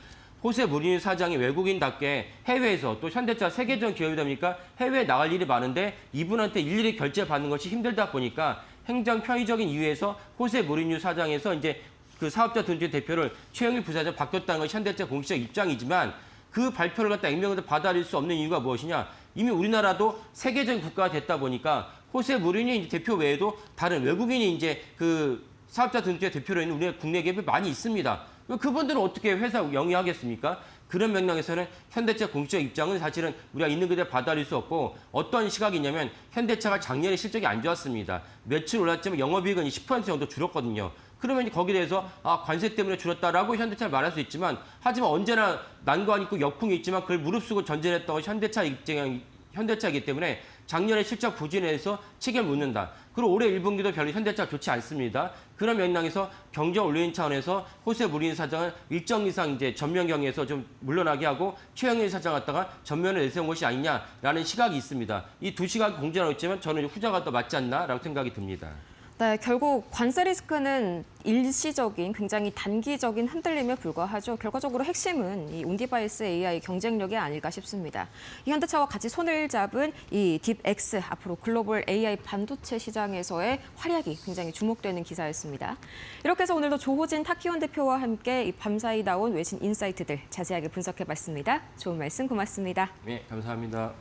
호세 무리뉴 사장이 외국인답게 해외에서 또 현대차 세계적 기업이다 보니까 해외에 나갈 일이 많은데 이분한테 일일이 결제받는 것이 힘들다 보니까 행정 편의적인 이유에서 호세 무리뉴 사장에서 이제 그 사업자 등록 대표를 최영일 부사장 바뀌었다는 것이 현대차 공식적 입장이지만 그 발표를 갖다 익명으로 받아들일 수 없는 이유가 무엇이냐? 이미 우리나라도 세계적인 국가가 됐다 보니까 호세 무리뉴 대표 외에도 다른 외국인이 이제 그 사업자 등록 대표로 있는 우리나라 국내 기업이 많이 있습니다. 그분들은 어떻게 회사 영위하겠습니까? 그런 맥락에서는 현대차 공식적 입장은 사실은 우리가 있는 그대로 받아들일 수 없고 어떤 시각이냐면 현대차가 작년에 실적이 안 좋았습니다. 매출 올랐지만 영업이익은 10% 정도 줄었거든요. 그러면 거기에 대해서 관세 때문에 줄었다라고 현대차를 말할 수 있지만 하지만 언제나 난관이 있고 역풍이 있지만 그걸 무릅쓰고 전진했던 것이 현대차이기 때문에 작년에 실적 부진에 대해서 책임을 묻는다. 그리고 올해 1분기도 별로 현대차가 좋지 않습니다. 그런 맥락에서 경쟁 올리는 차원에서 호세 무리뉴 사장을 일정 이상 이제 전면 경에서 좀 물러나게 하고 최영일 사장 갖다가 전면을 내세운 것이 아니냐라는 시각이 있습니다. 이 두 시각이 공존하고 있지만 저는 후자가 더 맞지 않나라고 생각이 듭니다. 네, 결국 관세 리스크는 일시적인 굉장히 단기적인 흔들림에 불과하죠. 결과적으로 핵심은 이 온디바이스 AI 경쟁력이 아닐까 싶습니다. 이 현대차와 같이 손을 잡은 이 딥X 앞으로 글로벌 AI 반도체 시장에서의 활약이 굉장히 주목되는 기사였습니다. 이렇게 해서 오늘도 조호진 타키원 대표와 함께 이 밤사이 나온 외신 인사이트들 자세하게 분석해봤습니다. 좋은 말씀 고맙습니다. 네, 감사합니다.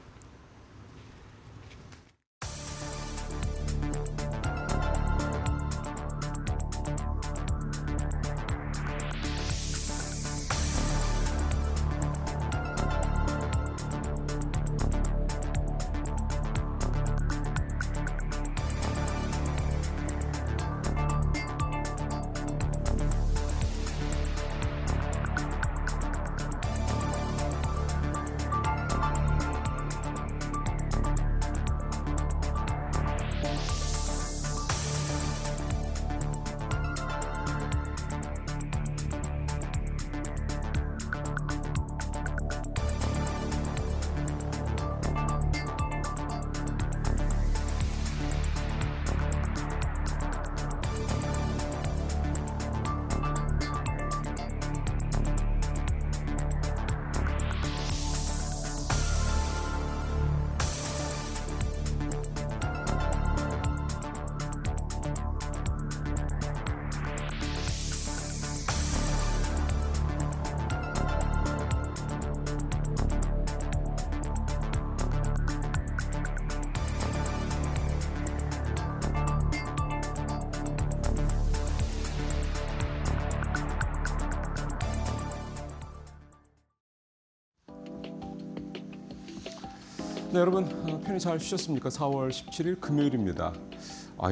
네, 여러분 편히 잘 쉬셨습니까? 4월 17일 금요일입니다.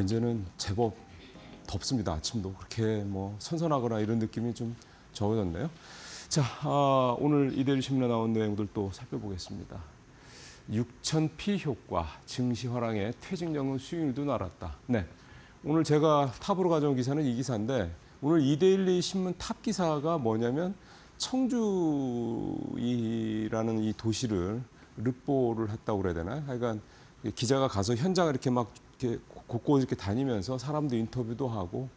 이제는 제법 덥습니다. 아침도 그렇게 뭐 선선하거나 이런 느낌이 좀 적어졌네요. 자, 오늘 이데일리 신문에 나온 내용들 또 살펴보겠습니다. 6,000피 효과, 증시 화랑에 퇴직연금 수익률도 날았다. 네, 오늘 제가 탑으로 가져온 기사는 이 기사인데 오늘 이데일리 신문 탑 기사가 뭐냐면 청주이라는 이 도시를 르뽀를 했다고 그래야 되나요? 하여간 기자가 가서 현장을 이렇게 막 이렇게 곳곳 이렇게 다니면서 사람도 인터뷰도 하고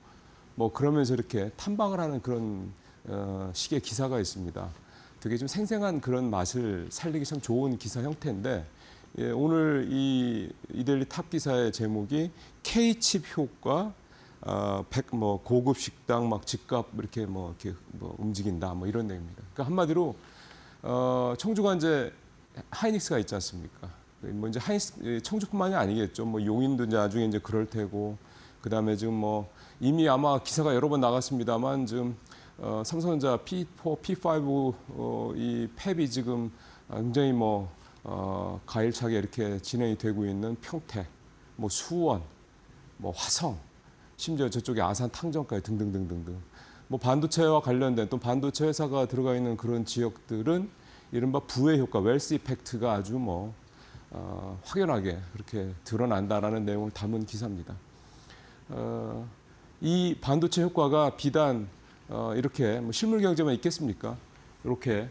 뭐 그러면서 이렇게 탐방을 하는 그런 식의 기사가 있습니다. 되게 좀 생생한 그런 맛을 살리기 참 좋은 기사 형태인데 오늘 이데일리 탑 기사의 제목이 K칩 효과 고급 식당 막 집값 이렇게 이렇게 움직인다 뭐 이런 내용입니다. 그러니까 한마디로 청주가 이제 하이닉스가 있지 않습니까? 뭐 이제 청주뿐만이 아니겠죠. 뭐 용인도 이제 나중에 이제 그럴 테고, 그 다음에 지금 뭐 이미 아마 기사가 여러 번 나갔습니다만 지금 삼성전자 P4, P5 이 팹이 지금 굉장히 가일차게 이렇게 진행이 되고 있는 평택, 뭐 수원, 뭐 화성, 심지어 저쪽에 아산 탕정까지 등등등등등. 뭐 반도체와 관련된 또 반도체 회사가 들어가 있는 그런 지역들은 이른바 부의 효과, 웰스 이펙트가 아주 확연하게 그렇게 드러난다라는 내용을 담은 기사입니다. 이 반도체 효과가 비단 이렇게 실물 경제만 있겠습니까? 이렇게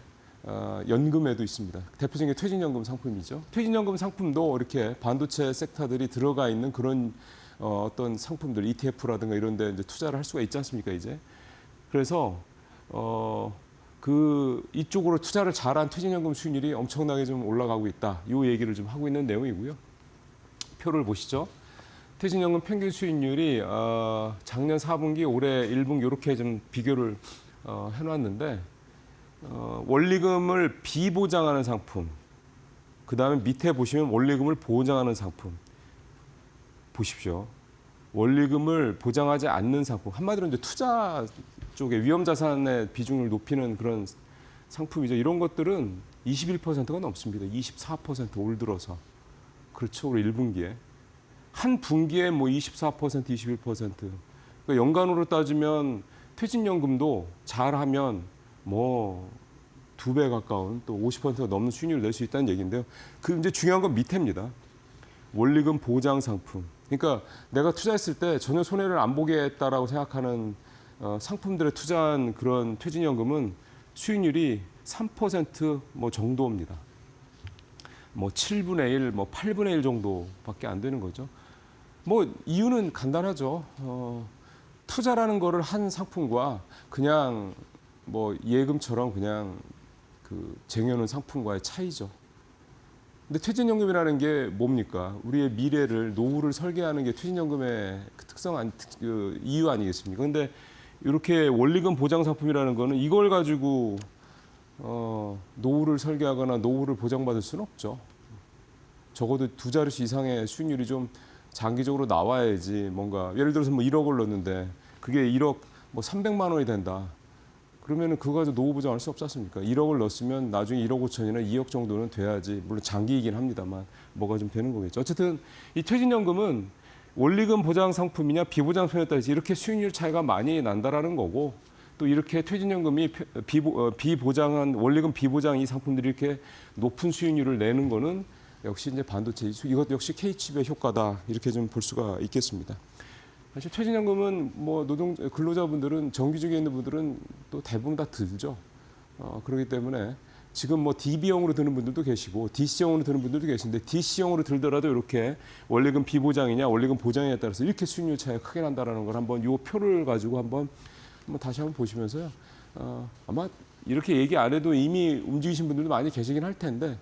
연금에도 있습니다. 대표적인 게 퇴직연금 상품이죠. 퇴직연금 상품도 이렇게 반도체 섹터들이 들어가 있는 그런 어떤 상품들, ETF라든가 이런 데 이제 투자를 할 수가 있지 않습니까, 이제. 그래서 이쪽으로 투자를 잘한 퇴직연금 수익률이 엄청나게 좀 올라가고 있다. 이 얘기를 좀 하고 있는 내용이고요. 표를 보시죠. 퇴직연금 평균 수익률이 작년 4분기, 올해 1분기 이렇게 좀 비교를 해놨는데 원리금을 비보장하는 상품, 그 다음에 밑에 보시면 원리금을 보장하는 상품 보십시오. 원리금을 보장하지 않는 상품, 한마디로 이제 투자 쪽에 위험 자산의 비중을 높이는 그런 상품이죠. 이런 것들은 21%가 넘습니다. 24% 올 들어서. 그렇죠. 우리 1분기에. 한 분기에 24%, 21%. 그러니까 연간으로 따지면 퇴직연금도 잘하면 2배 가까운 또 50%가 넘는 수익률을 낼 수 있다는 얘기인데요. 이제 중요한 건 밑에입니다. 원리금 보장 상품. 그러니까 내가 투자했을 때 전혀 손해를 안 보겠다라고 생각하는 상품들에 투자한 그런 퇴직연금은 수익률이 3% 정도입니다. 7분의 1, 8분의 1 정도밖에 안 되는 거죠. 뭐 이유는 간단하죠. 투자라는 거를 한 상품과 그냥 뭐 예금처럼 그냥 그 쟁여놓은 상품과의 차이죠. 근데 퇴직연금이라는 게 뭡니까? 우리의 미래를 노후를 설계하는 게 퇴직연금의 그 특성 그 이유 아니겠습니까? 근데 이렇게 원리금 보장 상품이라는 거는 이걸 가지고 노후를 설계하거나 노후를 보장받을 수는 없죠. 적어도 2자릿수 이상의 수익률이 좀 장기적으로 나와야지 뭔가 예를 들어서 뭐 1억을 넣었는데 그게 1억 뭐 300만 원이 된다. 그러면은 그거 가지고 노후 보장할 수 없지 않습니까? 1억을 넣었으면 나중에 1억 5천이나 2억 정도는 돼야지. 물론 장기이긴 합니다만 뭐가 좀 되는 거겠죠. 어쨌든 이 퇴직연금은 원리금 보장 상품이냐 비보장 상품에 따라서 이렇게 수익률 차이가 많이 난다라는 거고 또 이렇게 퇴직연금이 비보장한 원리금 비보장 이 상품들이 이렇게 높은 수익률을 내는 거는 역시 이제 반도체 이것 역시 K칩의 효과다 이렇게 좀 볼 수가 있겠습니다. 사실 퇴직연금은 뭐 근로자분들은 정규직에 있는 분들은 또 대부분 다 들죠. 그렇기 때문에 지금 뭐 DB형으로 드는 분들도 계시고 DC형으로 드는 분들도 계신데 DC형으로 들더라도 이렇게 원리금 비보장이냐 원리금 보장에 따라서 이렇게 수익률 차이가 크게 난다라는 걸 한번 이 표를 가지고 한번 다시 한번 보시면서요. 아마 이렇게 얘기 안 해도 이미 움직이신 분들도 많이 계시긴 할 텐데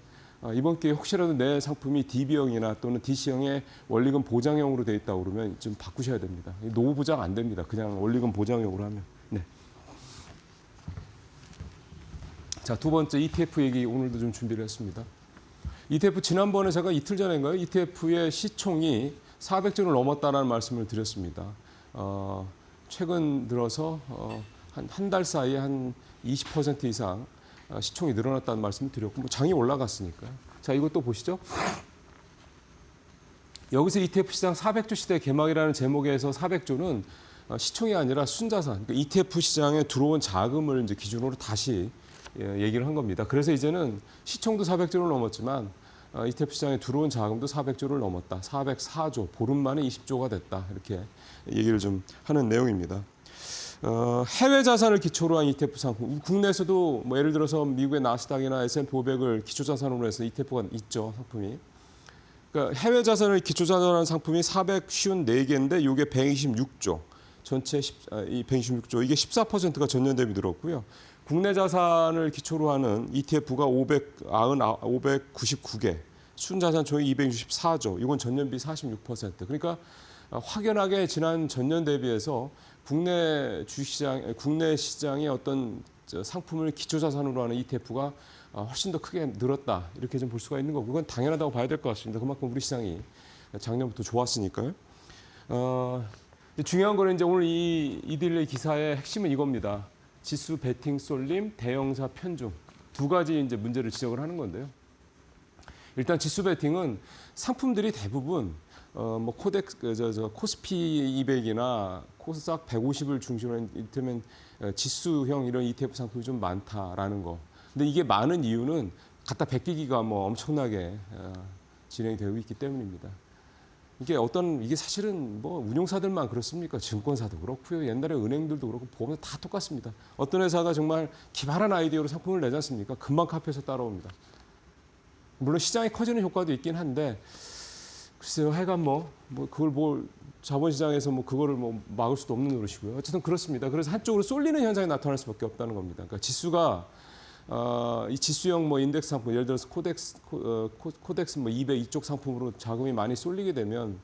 이번 기회에 혹시라도 내 상품이 DB형이나 또는 DC형의 원리금 보장형으로 돼 있다고 그러면 좀 바꾸셔야 됩니다. 노후 보장 안 됩니다. 그냥 원리금 보장형으로 하면. 네. 자, 두 번째 ETF 얘기 오늘도 좀 준비를 했습니다. ETF 지난번에 제가 이틀 전인가요? ETF의 시총이 400조를 넘었다는 말씀을 드렸습니다. 최근 들어서 한 달 사이에 한 20% 이상 시총이 늘어났다는 말씀을 드렸고 장이 올라갔으니까요. 자, 이것도 보시죠. 여기서 ETF 시장 400조 시대 개막이라는 제목에서 400조는 시총이 아니라 순자산, 그러니까 ETF 시장에 들어온 자금을 이제 기준으로 다시 얘기를 한 겁니다. 그래서 이제는 시총도 400조를 넘었지만 ETF 시장에 들어온 자금도 400조를 넘었다. 404조, 보름 만에 20조가 됐다. 이렇게 얘기를 좀 하는 내용입니다. 해외 자산을 기초로 한 ETF 상품, 국내에서도 뭐 예를 들어서 미국의 나스닥이나 S&P 500을 기초 자산으로 해서 ETF가 있죠, 상품이. 그러니까 해외 자산을 기초 자산한 상품이 454개인데 이게 126조, 전체 이 126조, 이게 14%가 전년 대비 늘었고요. 국내 자산을 기초로 하는 ETF가 599개, 순자산 총액 264조, 이건 전년비 46%. 그러니까 확연하게 지난 전년 대비해서 국내 주식시장, 국내 시장의 어떤 상품을 기초자산으로 하는 ETF가 훨씬 더 크게 늘었다. 이렇게 좀 볼 수가 있는 거고, 그건 당연하다고 봐야 될 것 같습니다. 그만큼 우리 시장이 작년부터 좋았으니까요. 중요한 거는 이제 오늘 이들의 기사의 핵심은 이겁니다. 지수 베팅 쏠림, 대형사 편중. 두 가지 이제 문제를 지적을 하는 건데요. 일단 지수 베팅은 상품들이 대부분 뭐 코스피 200이나 코스닥 150을 중심으로 한 이를테면 지수형 이런 ETF 상품이 좀 많다라는 거. 근데 이게 많은 이유는 갖다 베끼기가 뭐 엄청나게 진행이 되고 있기 때문입니다. 이게 사실은 뭐 운용사들만 그렇습니까? 증권사도 그렇고요. 옛날에 은행들도 그렇고 보면 다 똑같습니다. 어떤 회사가 정말 기발한 아이디어로 상품을 내지 않습니까? 금방 카피해서 따라옵니다. 물론 시장이 커지는 효과도 있긴 한데 글쎄요, 하여간 그걸 자본시장에서 그거를 막을 수도 없는 노릇이고요. 어쨌든 그렇습니다. 그래서 한쪽으로 쏠리는 현상이 나타날 수밖에 없다는 겁니다. 그러니까 지수가 이 지수형 인덱스 상품, 예를 들어서 코덱스 200 이쪽 상품으로 자금이 많이 쏠리게 되면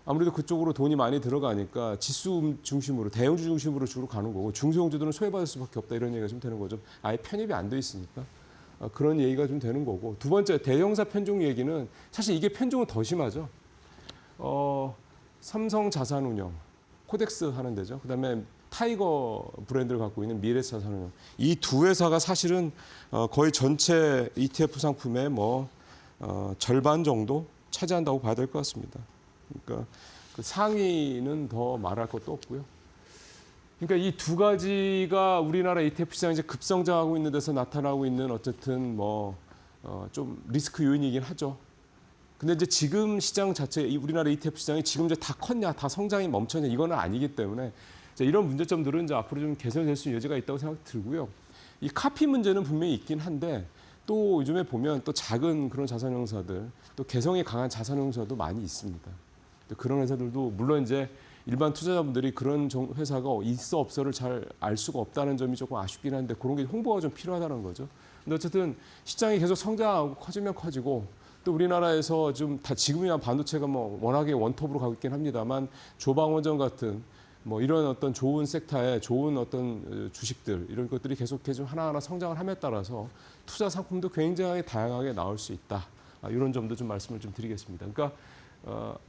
아무래도 그쪽으로 돈이 많이 들어가니까 지수 중심으로, 대형주 중심으로 주로 가는 거고 중소형주들은 소외받을 수밖에 없다 이런 얘기가 좀 되는 거죠. 아예 편입이 안 돼 있으니까. 그런 얘기가 좀 되는 거고, 두 번째 대형사 편중 얘기는 사실 이게 편중은 더 심하죠. 삼성자산운용, 코덱스 하는 데죠. 그다음에 타이거 브랜드를 갖고 있는 미래자산운용, 이 두 회사가 사실은 거의 전체 ETF 상품의 절반 정도 차지한다고 봐야 될 것 같습니다. 그러니까 그 상위는 더 말할 것도 없고요. 그러니까 이 두 가지가 우리나라 ETF 시장이 이제 급성장하고 있는 데서 나타나고 있는 어쨌든 좀 리스크 요인이긴 하죠. 근데 이제 지금 시장 자체, 우리나라 ETF 시장이 지금 이제 다 컸냐, 다 성장이 멈췄냐, 이거는 아니기 때문에 이런 문제점들은 이제 앞으로 좀 개선될 수 있는 여지가 있다고 생각 들고요. 이 카피 문제는 분명히 있긴 한데 또 요즘에 보면 또 작은 그런 자산운용사들, 또 개성이 강한 자산운용사도 많이 있습니다. 그런 회사들도 물론 이제 일반 투자자분들이 그런 회사가 있어 없어를 잘 알 수가 없다는 점이 조금 아쉽긴 한데 그런 게 홍보가 좀 필요하다는 거죠. 근데 어쨌든 시장이 계속 성장하고 커지면 커지고 또 우리나라에서 좀 다 지금이야 반도체가 뭐 워낙에 원톱으로 가고 있긴 합니다만 조방원전 같은 뭐 이런 어떤 좋은 섹터에 좋은 어떤 주식들 이런 것들이 계속해서 좀 하나하나 성장을 함에 따라서 투자 상품도 굉장히 다양하게 나올 수 있다. 이런 점도 좀 말씀을 좀 드리겠습니다. 그러니까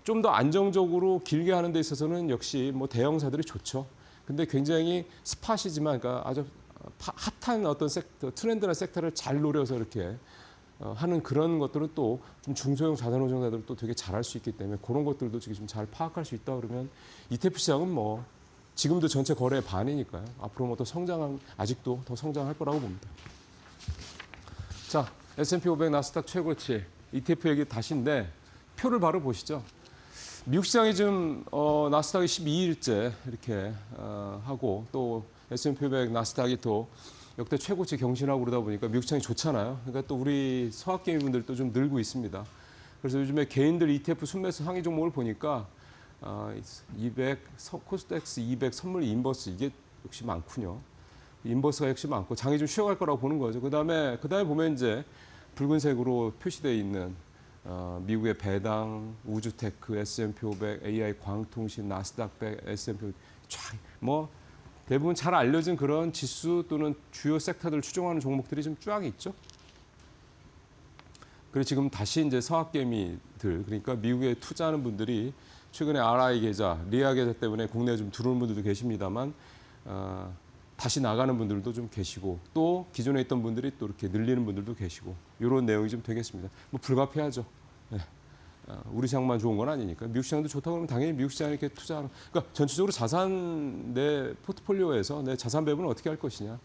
좀 더 안정적으로 길게 하는 데 있어서는 역시 뭐 대형사들이 좋죠. 근데 굉장히 스팟이지만 그러니까 아주 핫한 어떤 섹터, 트렌드나 섹터를 잘 노려서 이렇게 하는 그런 것들은 또 좀 중소형 자산운용사들은 또 되게 잘할 수 있기 때문에 그런 것들도 지금 좀 잘 파악할 수 있다 그러면 ETF 시장은 뭐 지금도 전체 거래의 반이니까요. 앞으로 뭐 더 아직도 더 성장할 거라고 봅니다. 자, S&P 500 나스닥 최고치 ETF 얘기 다시인데 표를 바로 보시죠. 미국 시장이 지금 나스닥이 12일째 이렇게 하고 또 S&P 500 나스닥이 또 역대 최고치 경신하고 그러다 보니까 미국 시장이 좋잖아요. 그러니까 또 우리 서학개미분들도 좀 늘고 있습니다. 그래서 요즘에 개인들 ETF 순매수 상위 종목을 보니까 200, 코스닥스 200 선물 인버스 이게 역시 많군요. 인버스가 역시 많고 장이 좀 쉬어갈 거라고 보는 거죠. 그다음에 보면 이제 붉은색으로 표시되어 있는 미국의 배당, 우주테크, S&P 500, AI 광통신, 나스닥 100, S&P 쫙 뭐 대부분 잘 알려진 그런 지수 또는 주요 섹터들을 추종하는 종목들이 좀 쫙 있죠. 그리고 지금 다시 이제 서학개미들 그러니까 미국에 투자하는 분들이 최근에 RI 계좌, 리아 계좌 때문에 국내에 좀 들어오는 분들도 계십니다만 다시 나가는 분들도 좀 계시고 또 기존에 있던 분들이 또 이렇게 늘리는 분들도 계시고 이런 내용이 좀 되겠습니다. 뭐 불가피하죠. 네. 우리 시장만 좋은 건 아니니까 미국 시장도 좋다고 하면 당연히 미국 시장에 이렇게 투자하는 그러니까 전체적으로 자산 내 포트폴리오에서 내 자산 배분을 어떻게 할 것이냐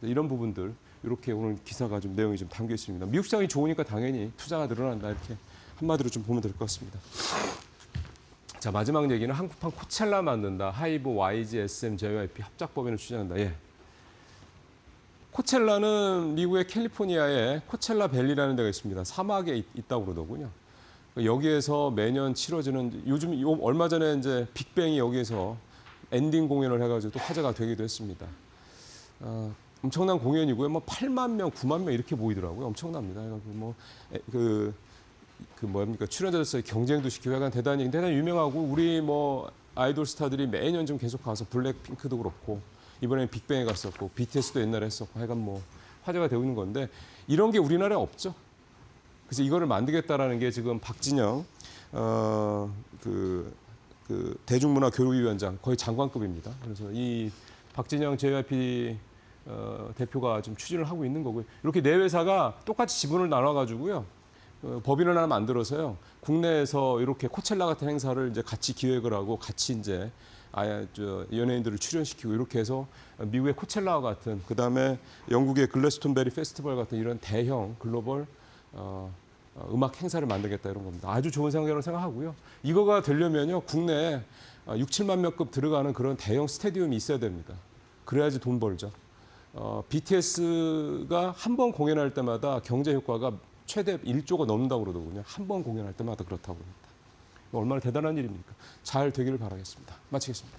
이런 부분들 이렇게 오늘 기사가 좀 내용이 좀 담겨 있습니다. 미국 시장이 좋으니까 당연히 투자가 늘어난다 이렇게 한마디로 좀 보면 될 것 같습니다. 자 마지막 얘기는 한국판 코첼라 만든다. 하이브, YG, SM, JYP 합작 법인을 추진한다. 예. 코첼라는 미국의 캘리포니아에 코첼라 밸리라는 데가 있습니다. 사막에 있다고 그러더군요. 여기에서 매년 치러지는 요즘 얼마 전에 이제 빅뱅이 여기에서 엔딩 공연을 해가지고 또 화제가 되기도 했습니다. 엄청난 공연이고요. 뭐 8만 명, 9만 명 이렇게 모이더라고요. 엄청납니다. 뭡니까 출연자들의 경쟁도 시키고 약간 대단히 유명하고 우리 뭐 아이돌 스타들이 매년 좀 계속 가서 블랙핑크도 그렇고 이번에는 빅뱅에 갔었고 BTS도 옛날에 했었고 하여간 뭐 화제가 되고 있는 건데 이런 게 우리나라에 없죠. 그래서 이거를 만들겠다라는 게 지금 박진영 대중문화교육위원장 거의 장관급입니다. 그래서 이 박진영 JYP 대표가 좀 추진을 하고 있는 거고요. 이렇게 네 회사가 똑같이 지분을 나눠가지고요. 법인을 하나 만들어서요. 국내에서 이렇게 코첼라 같은 행사를 이제 같이 기획을 하고 같이 이제 연예인들을 출연시키고 이렇게 해서 미국의 코첼라와 같은 그다음에 영국의 글래스톤베리 페스티벌 같은 이런 대형 글로벌 음악 행사를 만들겠다 이런 겁니다. 아주 좋은 생각이라고 생각하고요. 이거가 되려면요. 국내에 6, 7만 명급 들어가는 그런 대형 스테디움이 있어야 됩니다. 그래야지 돈 벌죠. BTS가 한 번 공연할 때마다 경제 효과가 최대 1조가 넘는다고 그러더군요. 한 번 공연할 때마다 그렇다고 합니다. 얼마나 대단한 일입니까? 잘 되기를 바라겠습니다. 마치겠습니다.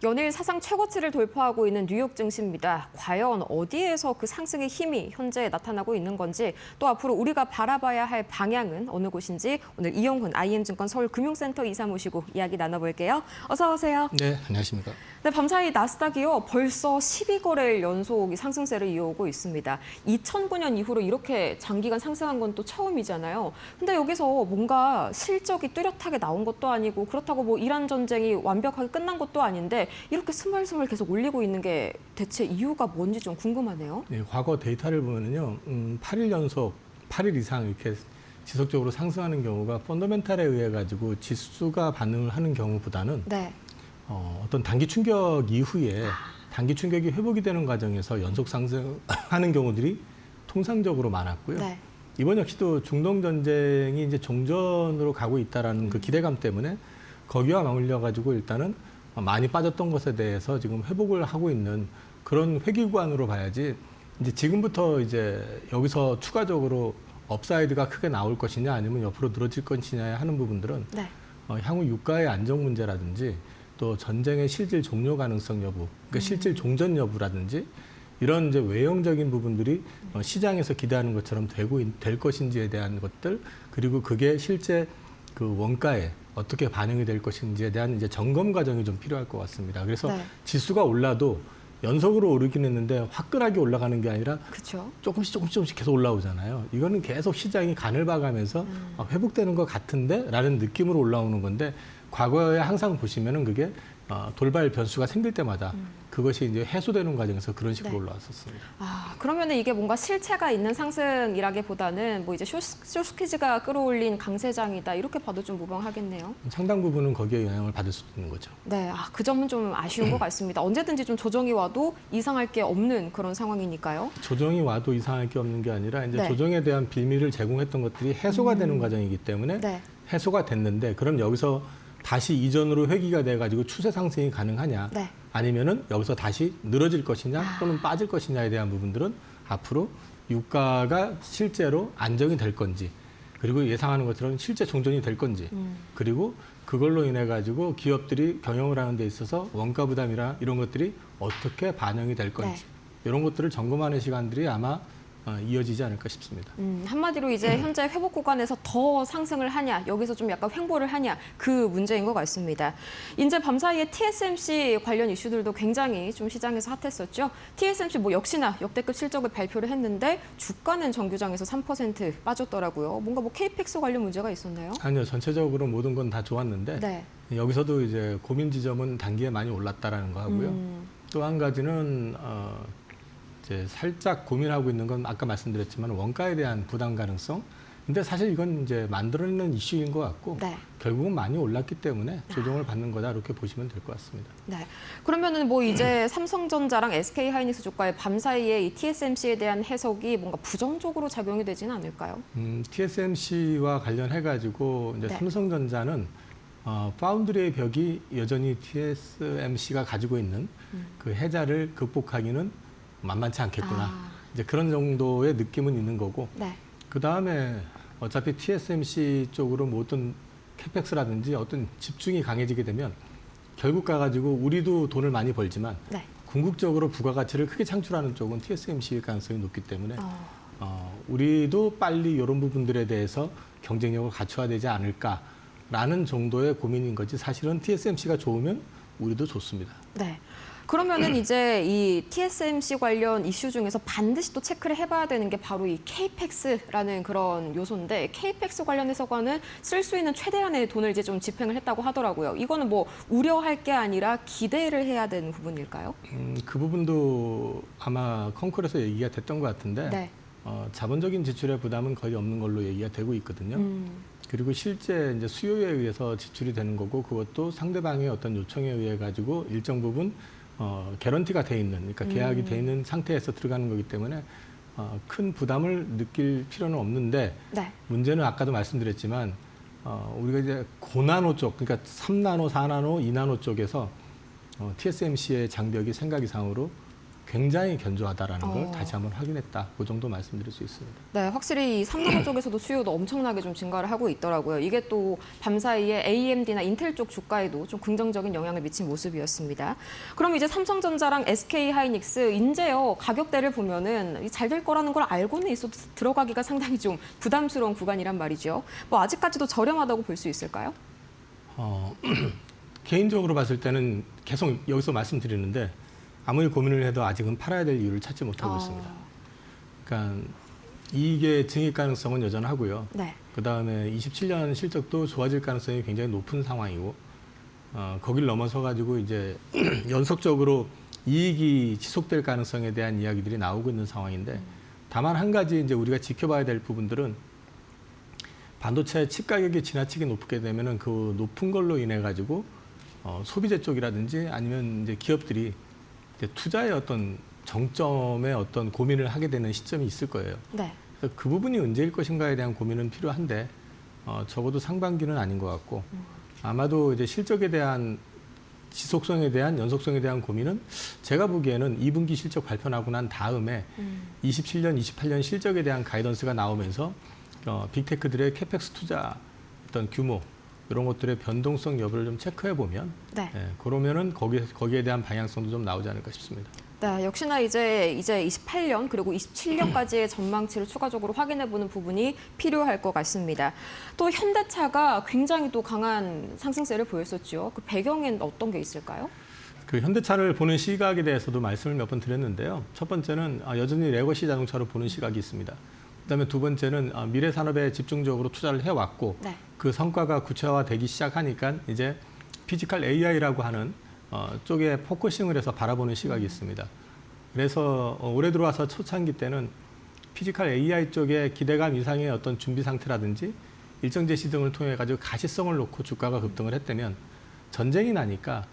연일 사상 최고치를 돌파하고 있는 뉴욕 증시입니다. 과연 어디에서 그 상승의 힘이 현재 나타나고 있는 건지, 또 앞으로 우리가 바라봐야 할 방향은 어느 곳인지 오늘 이영훈 IM증권 서울금융센터 이사 모시고 이야기 나눠볼게요. 어서 오세요. 네, 안녕하십니까. 네, 밤사이 나스닥이요. 벌써 12거래일 연속 상승세를 이어오고 있습니다. 2009년 이후로 이렇게 장기간 상승한 건 또 처음이잖아요. 근데 여기서 뭔가 실적이 뚜렷하게 나온 것도 아니고 그렇다고 뭐 이란 전쟁이 완벽하게 끝난 것도 아닌데 이렇게 스멀스멀 계속 올리고 있는 게 대체 이유가 뭔지 좀 궁금하네요. 네, 과거 데이터를 보면요, 8일 연속, 8일 이상 이렇게 지속적으로 상승하는 경우가 펀더멘탈에 의해 가지고 지수가 반응을 하는 경우보다는 네. 어떤 단기 충격 이후에 단기 충격이 회복이 되는 과정에서 연속 상승하는 경우들이 통상적으로 많았고요. 네. 이번 역시도 중동 전쟁이 이제 종전으로 가고 있다라는 그 기대감 때문에 거기와 맞물려 가지고 일단은 많이 빠졌던 것에 대해서 지금 회복을 하고 있는 그런 회귀구간으로 봐야지, 이제 지금부터 이제 여기서 추가적으로 업사이드가 크게 나올 것이냐 아니면 옆으로 늘어질 것이냐 하는 부분들은 네. 향후 유가의 안정 문제라든지 또 전쟁의 실질 종료 가능성 여부, 그러니까 실질 종전 여부라든지 이런 이제 외형적인 부분들이 시장에서 기대하는 것처럼 될 것인지에 대한 것들, 그리고 그게 실제 그 원가에 어떻게 반영이 될 것인지에 대한 이제 점검 과정이 좀 필요할 것 같습니다. 그래서 네. 지수가 올라도 연속으로 오르긴 했는데 화끈하게 올라가는 게 아니라 그렇죠. 조금씩 계속 올라오잖아요. 이거는 계속 시장이 간을 봐가면서 회복되는 것 같은데 라는 느낌으로 올라오는 건데, 과거에 항상 보시면은 그게 돌발 변수가 생길 때마다 그것이 이제 해소되는 과정에서 그런 식으로 네. 올라왔었습니다. 그러면은 이게 뭔가 실체가 있는 상승이라기보다는 뭐 이제 쇼스퀴즈가 끌어올린 강세장이다 이렇게 봐도 좀 무방하겠네요. 상당 부분은 거기에 영향을 받을 수도 있는 거죠. 네, 그 점은 좀 아쉬운 것 같습니다. 언제든지 좀 조정이 와도 이상할 게 없는 그런 상황이니까요. 조정이 와도 이상할 게 없는 게 아니라 이제 네. 조정에 대한 빌미를 제공했던 것들이 해소가 되는 과정이기 때문에 네. 해소가 됐는데, 그럼 여기서 다시 이전으로 회귀가 돼가지고 추세 상승이 가능하냐, 네. 아니면은 여기서 다시 늘어질 것이냐 또는 빠질 것이냐에 대한 부분들은 앞으로 유가가 실제로 안정이 될 건지, 그리고 예상하는 것처럼 실제 종전이 될 건지, 그리고 그걸로 인해 가지고 기업들이 경영을 하는 데 있어서 원가 부담이나 이런 것들이 어떻게 반영이 될 건지, 이런 것들을 점검하는 시간들이 아마 이어지지 않을까 싶습니다. 한마디로 이제 현재 회복 구간에서 더 상승을 하냐, 여기서 좀 약간 횡보를 하냐, 그 문제인 것 같습니다. 이제 밤사이에 TSMC 관련 이슈들도 굉장히 좀 시장에서 핫했었죠. TSMC 뭐 역시나 역대급 실적을 발표를 했는데 주가는 정규장에서 3% 빠졌더라고요. 뭔가 뭐 KPX 관련 문제가 있었나요? 아니요, 전체적으로 모든 건 다 좋았는데 네. 여기서도 이제 고민 지점은 단기에 많이 올랐다라는 거 하고요. 또 한 가지는 이제 살짝 고민하고 있는 건 아까 말씀드렸지만 원가에 대한 부담 가능성. 근데 사실 이건 이제 만들어내는 이슈인 것 같고, 네. 결국은 많이 올랐기 때문에 조정을 받는 거다, 이렇게 보시면 될 것 같습니다. 네. 그러면은 뭐 이제 삼성전자랑 SK하이닉스 주가의 밤사이에 이 TSMC에 대한 해석이 뭔가 부정적으로 작용이 되지는 않을까요? TSMC와 관련해 가지고 이제 네. 삼성전자는 파운드리의 벽이 여전히 TSMC가 가지고 있는 그 해자를 극복하기는 만만치 않겠구나. 이제 그런 정도의 느낌은 있는 거고. 네. 그 다음에 어차피 TSMC 쪽으로 뭐 어떤 캐펙스라든지 어떤 집중이 강해지게 되면 결국 가가지고 우리도 돈을 많이 벌지만 네. 궁극적으로 부가가치를 크게 창출하는 쪽은 TSMC일 가능성이 높기 때문에 우리도 빨리 이런 부분들에 대해서 경쟁력을 갖춰야 되지 않을까라는 정도의 고민인 거지, 사실은 TSMC가 좋으면 우리도 좋습니다. 네. 그러면은 이제 이 TSMC 관련 이슈 중에서 반드시 또 체크를 해봐야 되는 게 바로 이 KPX라는 그런 요소인데, KPX 관련해서는 쓸 수 있는 최대한의 돈을 이제 좀 집행을 했다고 하더라고요. 이거는 뭐 우려할 게 아니라 기대를 해야 되는 부분일까요? 그 부분도 아마 컨콜에서 얘기가 됐던 것 같은데, 네. 자본적인 지출의 부담은 거의 없는 걸로 얘기가 되고 있거든요. 그리고 실제 이제 수요에 의해서 지출이 되는 거고, 그것도 상대방의 어떤 요청에 의해 가지고 일정 부분 개런티가 돼 있는, 그러니까 계약이 돼 있는 상태에서 들어가는 거기 때문에 큰 부담을 느낄 필요는 없는데, 네. 문제는 아까도 말씀드렸지만 우리가 이제 고나노 쪽, 그러니까 3나노, 4나노, 2나노 쪽에서 TSMC의 장벽이 생각 이상으로 굉장히 견조하다라는 걸 어. 다시 한번 확인했다. 그 정도 말씀드릴 수 있습니다. 네, 확실히 이 3나노 쪽에서도 수요도 엄청나게 좀 증가를 하고 있더라고요. 이게 또 밤사이에 AMD나 인텔 쪽 주가에도 좀 긍정적인 영향을 미친 모습이었습니다. 그럼 이제 삼성전자랑 SK하이닉스 인제요 가격대를 보면은 잘 될 거라는 걸 알고는 있어도 들어가기가 상당히 좀 부담스러운 구간이란 말이죠. 뭐 아직까지도 저렴하다고 볼 수 있을까요? 개인적으로 봤을 때는 계속 여기서 말씀드리는데 아무리 고민을 해도 아직은 팔아야 될 이유를 찾지 못하고 있습니다. 그러니까 이게 증액 가능성은 여전하고요. 네. 그다음에 27년 실적도 좋아질 가능성이 굉장히 높은 상황이고 거길 넘어서 가지고 이제 연속적으로 이익이 지속될 가능성에 대한 이야기들이 나오고 있는 상황인데 다만 한 가지 이제 우리가 지켜봐야 될 부분들은 반도체 칩 가격이 지나치게 높게 되면은 그 높은 걸로 인해 가지고 소비재 쪽이라든지 아니면 이제 기업들이 이제 투자의 어떤 정점에 어떤 고민을 하게 되는 시점이 있을 거예요. 네. 그래서 그 부분이 언제일 것인가에 대한 고민은 필요한데 적어도 상반기는 아닌 것 같고 아마도 이제 실적에 대한 지속성에 대한 연속성에 대한 고민은 제가 보기에는 2분기 실적 발표 나고 난 다음에 27년, 28년 실적에 대한 가이던스가 나오면서 빅테크들의 캐펙스 투자 어떤 규모 이런 것들의 변동성 여부를 좀 체크해 보면 네. 그러면은 거기에 대한 방향성도 좀 나오지 않을까 싶습니다. 네, 역시나 이제 28년 그리고 27년까지의 전망치를 추가적으로 확인해보는 부분이 필요할 것 같습니다. 또 현대차가 굉장히 또 강한 상승세를 보였었죠. 그 배경엔 어떤 게 있을까요? 그 현대차를 보는 시각에 대해서도 말씀을 몇 번 드렸는데요. 첫 번째는 여전히 레거시 자동차로 보는 시각이 있습니다. 그다음에 두 번째는 미래 산업에 집중적으로 투자를 해왔고 네. 그 성과가 구체화되기 시작하니까 이제 피지컬 AI라고 하는 쪽에 포커싱을 해서 바라보는 시각이 있습니다. 그래서 올해 들어와서 초창기 때는 피지컬 AI 쪽에 기대감 이상의 어떤 준비 상태라든지 일정 제시 등을 통해 가지고 가시성을 놓고 주가가 급등을 했다면 전쟁이 나니까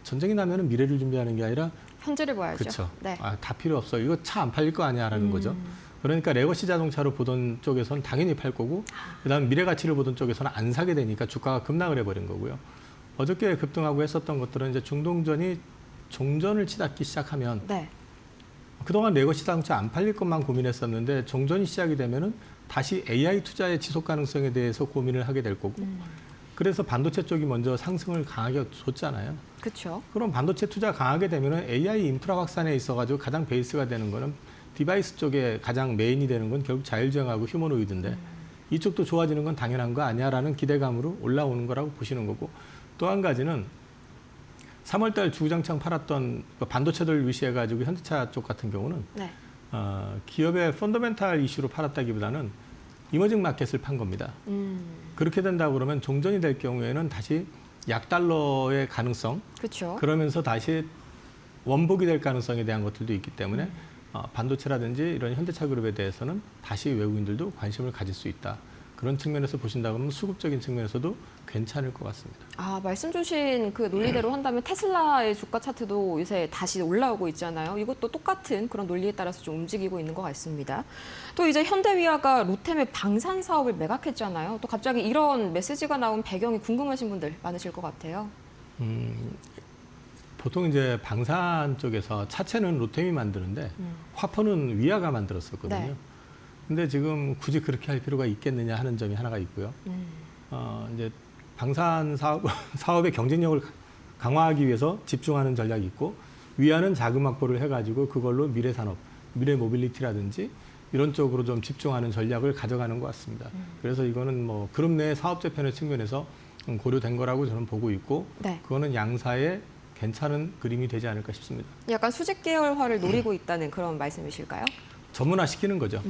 전쟁이 나면은 미래를 준비하는 게 아니라 현재를 봐야죠. 그렇죠. 네. 다 필요 없어. 이거 차 안 팔릴 거 아니야라는 거죠. 그러니까 레거시 자동차로 보던 쪽에서는 당연히 팔 거고 그다음 미래 가치를 보던 쪽에서는 안 사게 되니까 주가가 급락을 해버린 거고요. 어저께 급등하고 했었던 것들은 이제 중동전이 종전을 치닫기 시작하면 네. 그동안 레거시 자동차 안 팔릴 것만 고민했었는데 종전이 시작이 되면은 다시 AI 투자의 지속 가능성에 대해서 고민을 하게 될 거고 그래서 반도체 쪽이 먼저 상승을 강하게 줬잖아요. 그렇죠. 그럼 반도체 투자 강하게 되면은 AI 인프라 확산에 있어가지고 가장 베이스가 되는 거는 디바이스 쪽에 가장 메인이 되는 건 결국 자율주행하고 휴머노이드인데 이쪽도 좋아지는 건 당연한 거 아니야라는 기대감으로 올라오는 거라고 보시는 거고 또 한 가지는 3월달 주구장창 팔았던 반도체들 위시해가지고 현대차 쪽 같은 경우는 네. 기업의 펀더멘탈 이슈로 팔았다기보다는 이머징 마켓을 판 겁니다. 그렇게 된다고 그러면 종전이 될 경우에는 다시 약달러의 가능성 그렇죠. 그러면서 다시 원복이 될 가능성에 대한 것들도 있기 때문에 반도체라든지 이런 현대차 그룹에 대해서는 다시 외국인들도 관심을 가질 수 있다. 그런 측면에서 보신다고 하면 수급적인 측면에서도 괜찮을 것 같습니다. 말씀 주신 그 논리대로 한다면 테슬라의 주가 차트도 요새 다시 올라오고 있잖아요. 이것도 똑같은 그런 논리에 따라서 좀 움직이고 있는 것 같습니다. 또 이제 현대위아가 로템의 방산 사업을 매각했잖아요. 또 갑자기 이런 메시지가 나온 배경이 궁금하신 분들 많으실 것 같아요. 보통 이제 방산 쪽에서 차체는 로템이 만드는데 화포는 위아가 만들었었거든요. 네. 근데 지금 굳이 그렇게 할 필요가 있겠느냐 하는 점이 하나가 있고요. 이제 방산 사업의 경쟁력을 강화하기 위해서 집중하는 전략이 있고 위아는 자금 확보를 해가지고 그걸로 미래 산업, 미래 모빌리티라든지 이런 쪽으로 좀 집중하는 전략을 가져가는 것 같습니다. 그래서 이거는 뭐 그룹 내 사업 재편의 측면에서 고려된 거라고 저는 보고 있고 네. 그거는 양사의 괜찮은 그림이 되지 않을까 싶습니다. 약간 수직 계열화를 노리고 있다는 그런 말씀이실까요? 전문화시키는 거죠.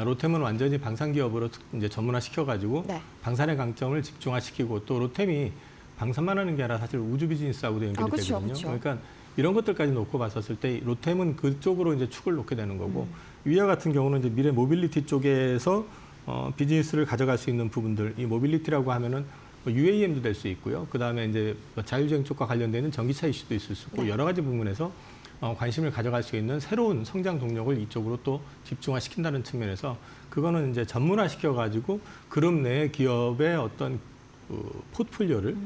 로템은 완전히 방산 기업으로 이제 전문화시켜가지고 네. 방산의 강점을 집중화시키고 또 로템이 방산만 하는 게 아니라 사실 우주 비즈니스하고도 연결이 그쵸, 되거든요. 그쵸. 그러니까 이런 것들까지 놓고 봤었을 때 로템은 그쪽으로 이제 축을 놓게 되는 거고 위아 같은 경우는 이제 미래 모빌리티 쪽에서 비즈니스를 가져갈 수 있는 부분들, 이 모빌리티라고 하면은 UAM도 될 수 있고요. 그 다음에 이제 자율주행 쪽과 관련되는 전기차 이슈도 있을 수 있고 네. 여러 가지 부분에서 관심을 가져갈 수 있는 새로운 성장 동력을 이쪽으로 또 집중화시킨다는 측면에서 그거는 이제 전문화시켜가지고 그룹 내 기업의 어떤 포트폴리오를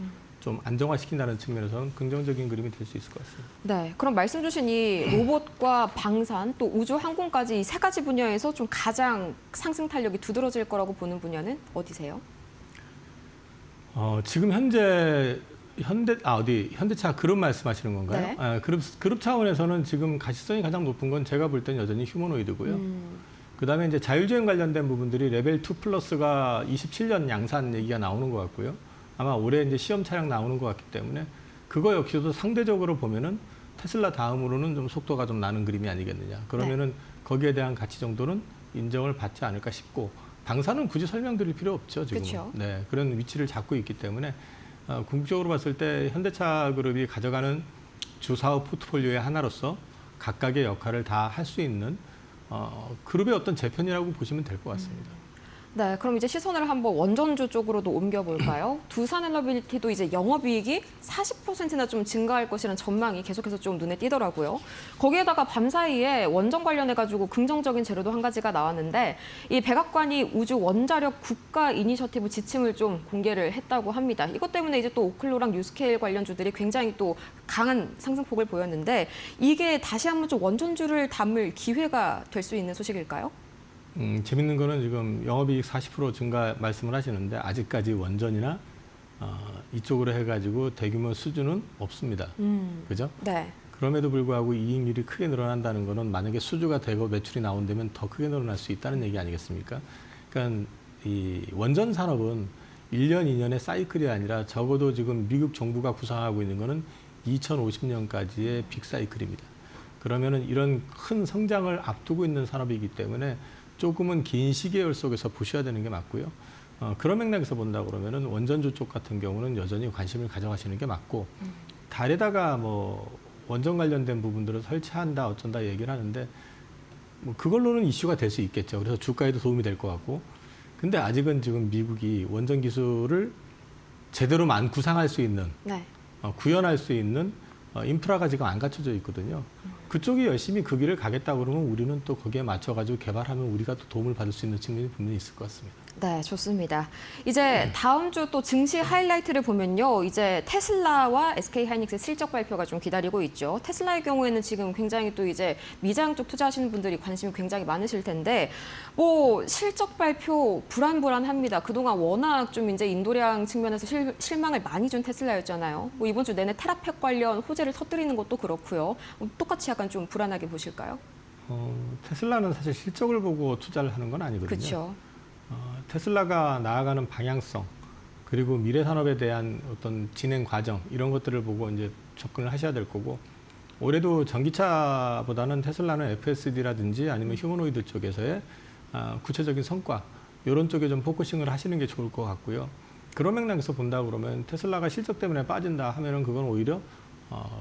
좀 안정화시킨다는 측면에서는 긍정적인 그림이 될 수 있을 것 같습니다. 네, 그럼 말씀 주신 이 로봇과 방산 또 우주 항공까지 이 세 가지 분야에서 좀 가장 상승 탄력이 두드러질 거라고 보는 분야는 어디세요? 지금 현재 현대차 그룹 말씀하시는 건가요? 네. 그룹 차원에서는 지금 가시성이 가장 높은 건 제가 볼 때는 여전히 휴머노이드고요. 그다음에 이제 자율주행 관련된 부분들이 레벨 2 플러스가 27년 양산 얘기가 나오는 것 같고요. 아마 올해 이제 시험 차량 나오는 것 같기 때문에 그거 역시도 상대적으로 보면은 테슬라 다음으로는 좀 속도가 좀 나는 그림이 아니겠느냐. 그러면은 거기에 대한 가치 정도는 인정을 받지 않을까 싶고 방사는 굳이 설명드릴 필요 없죠 지금. 그쵸. 네, 그런 위치를 잡고 있기 때문에 궁극적으로 봤을 때 현대차 그룹이 가져가는 주사업 포트폴리오의 하나로서 각각의 역할을 다 할 수 있는 그룹의 어떤 재편이라고 보시면 될 것 같습니다. 네, 그럼 이제 시선을 한번 원전주 쪽으로도 옮겨볼까요? 두산엘러빌리티도 이제 영업이익이 40%나 좀 증가할 것이라는 전망이 계속해서 좀 눈에 띄더라고요. 거기에다가 밤사이에 원전 관련해가지고 긍정적인 재료도 한 가지가 나왔는데 이 백악관이 우주 원자력 국가 이니셔티브 지침을 좀 공개를 했다고 합니다. 이것 때문에 이제 또 오클로랑 뉴스케일 관련주들이 굉장히 또 강한 상승폭을 보였는데 이게 다시 한번 좀 원전주를 담을 기회가 될 수 있는 소식일까요? 재밌는 거는 지금 영업이익 40% 증가 말씀을 하시는데 아직까지 원전이나 이쪽으로 해가지고 대규모 수주는 없습니다. 그죠? 네. 그럼에도 불구하고 이익률이 크게 늘어난다는 거는 만약에 수주가 되고 매출이 나온다면 더 크게 늘어날 수 있다는 얘기 아니겠습니까? 그러니까 이 원전 산업은 1년, 2년의 사이클이 아니라 적어도 지금 미국 정부가 구상하고 있는 거는 2050년까지의 빅사이클입니다. 그러면은 이런 큰 성장을 앞두고 있는 산업이기 때문에 조금은 긴 시계열 속에서 보셔야 되는 게 맞고요. 그런 맥락에서 본다 그러면은 원전주 쪽 같은 경우는 여전히 관심을 가져가시는 게 맞고 달에다가 뭐 원전 관련된 부분들을 설치한다 어쩐다 얘기를 하는데 뭐 그걸로는 이슈가 될 수 있겠죠. 그래서 주가에도 도움이 될 것 같고. 근데 아직은 지금 미국이 원전 기술을 제대로만 구상할 수 있는, 네. 구현할 수 있는 인프라가 지금 안 갖춰져 있거든요. 그쪽이 열심히 그 길을 가겠다 그러면 우리는 또 거기에 맞춰가지고 개발하면 우리가 또 도움을 받을 수 있는 측면이 분명히 있을 것 같습니다. 네, 좋습니다. 이제 다음 주 또 증시 하이라이트를 보면요. 이제 테슬라와 SK하이닉스 실적 발표가 좀 기다리고 있죠. 테슬라의 경우에는 지금 굉장히 또 이제 미장 쪽 투자하시는 분들이 관심이 굉장히 많으실 텐데 뭐 실적 발표 불안합니다. 그동안 워낙 좀 이제 인도량 측면에서 실망을 많이 준 테슬라였잖아요. 뭐 이번 주 내내 테라팩 관련 호재를 터뜨리는 것도 그렇고요. 똑같이 약간 좀 불안하게 보실까요? 테슬라는 사실 실적을 보고 투자를 하는 건 아니거든요. 그렇죠. 테슬라가 나아가는 방향성 그리고 미래 산업에 대한 어떤 진행 과정 이런 것들을 보고 이제 접근을 하셔야 될 거고 올해도 전기차보다는 테슬라는 FSD라든지 아니면 휴머노이드 쪽에서의 구체적인 성과 이런 쪽에 좀 포커싱을 하시는 게 좋을 것 같고요. 그런 맥락에서 본다 그러면 테슬라가 실적 때문에 빠진다 하면은 그건 오히려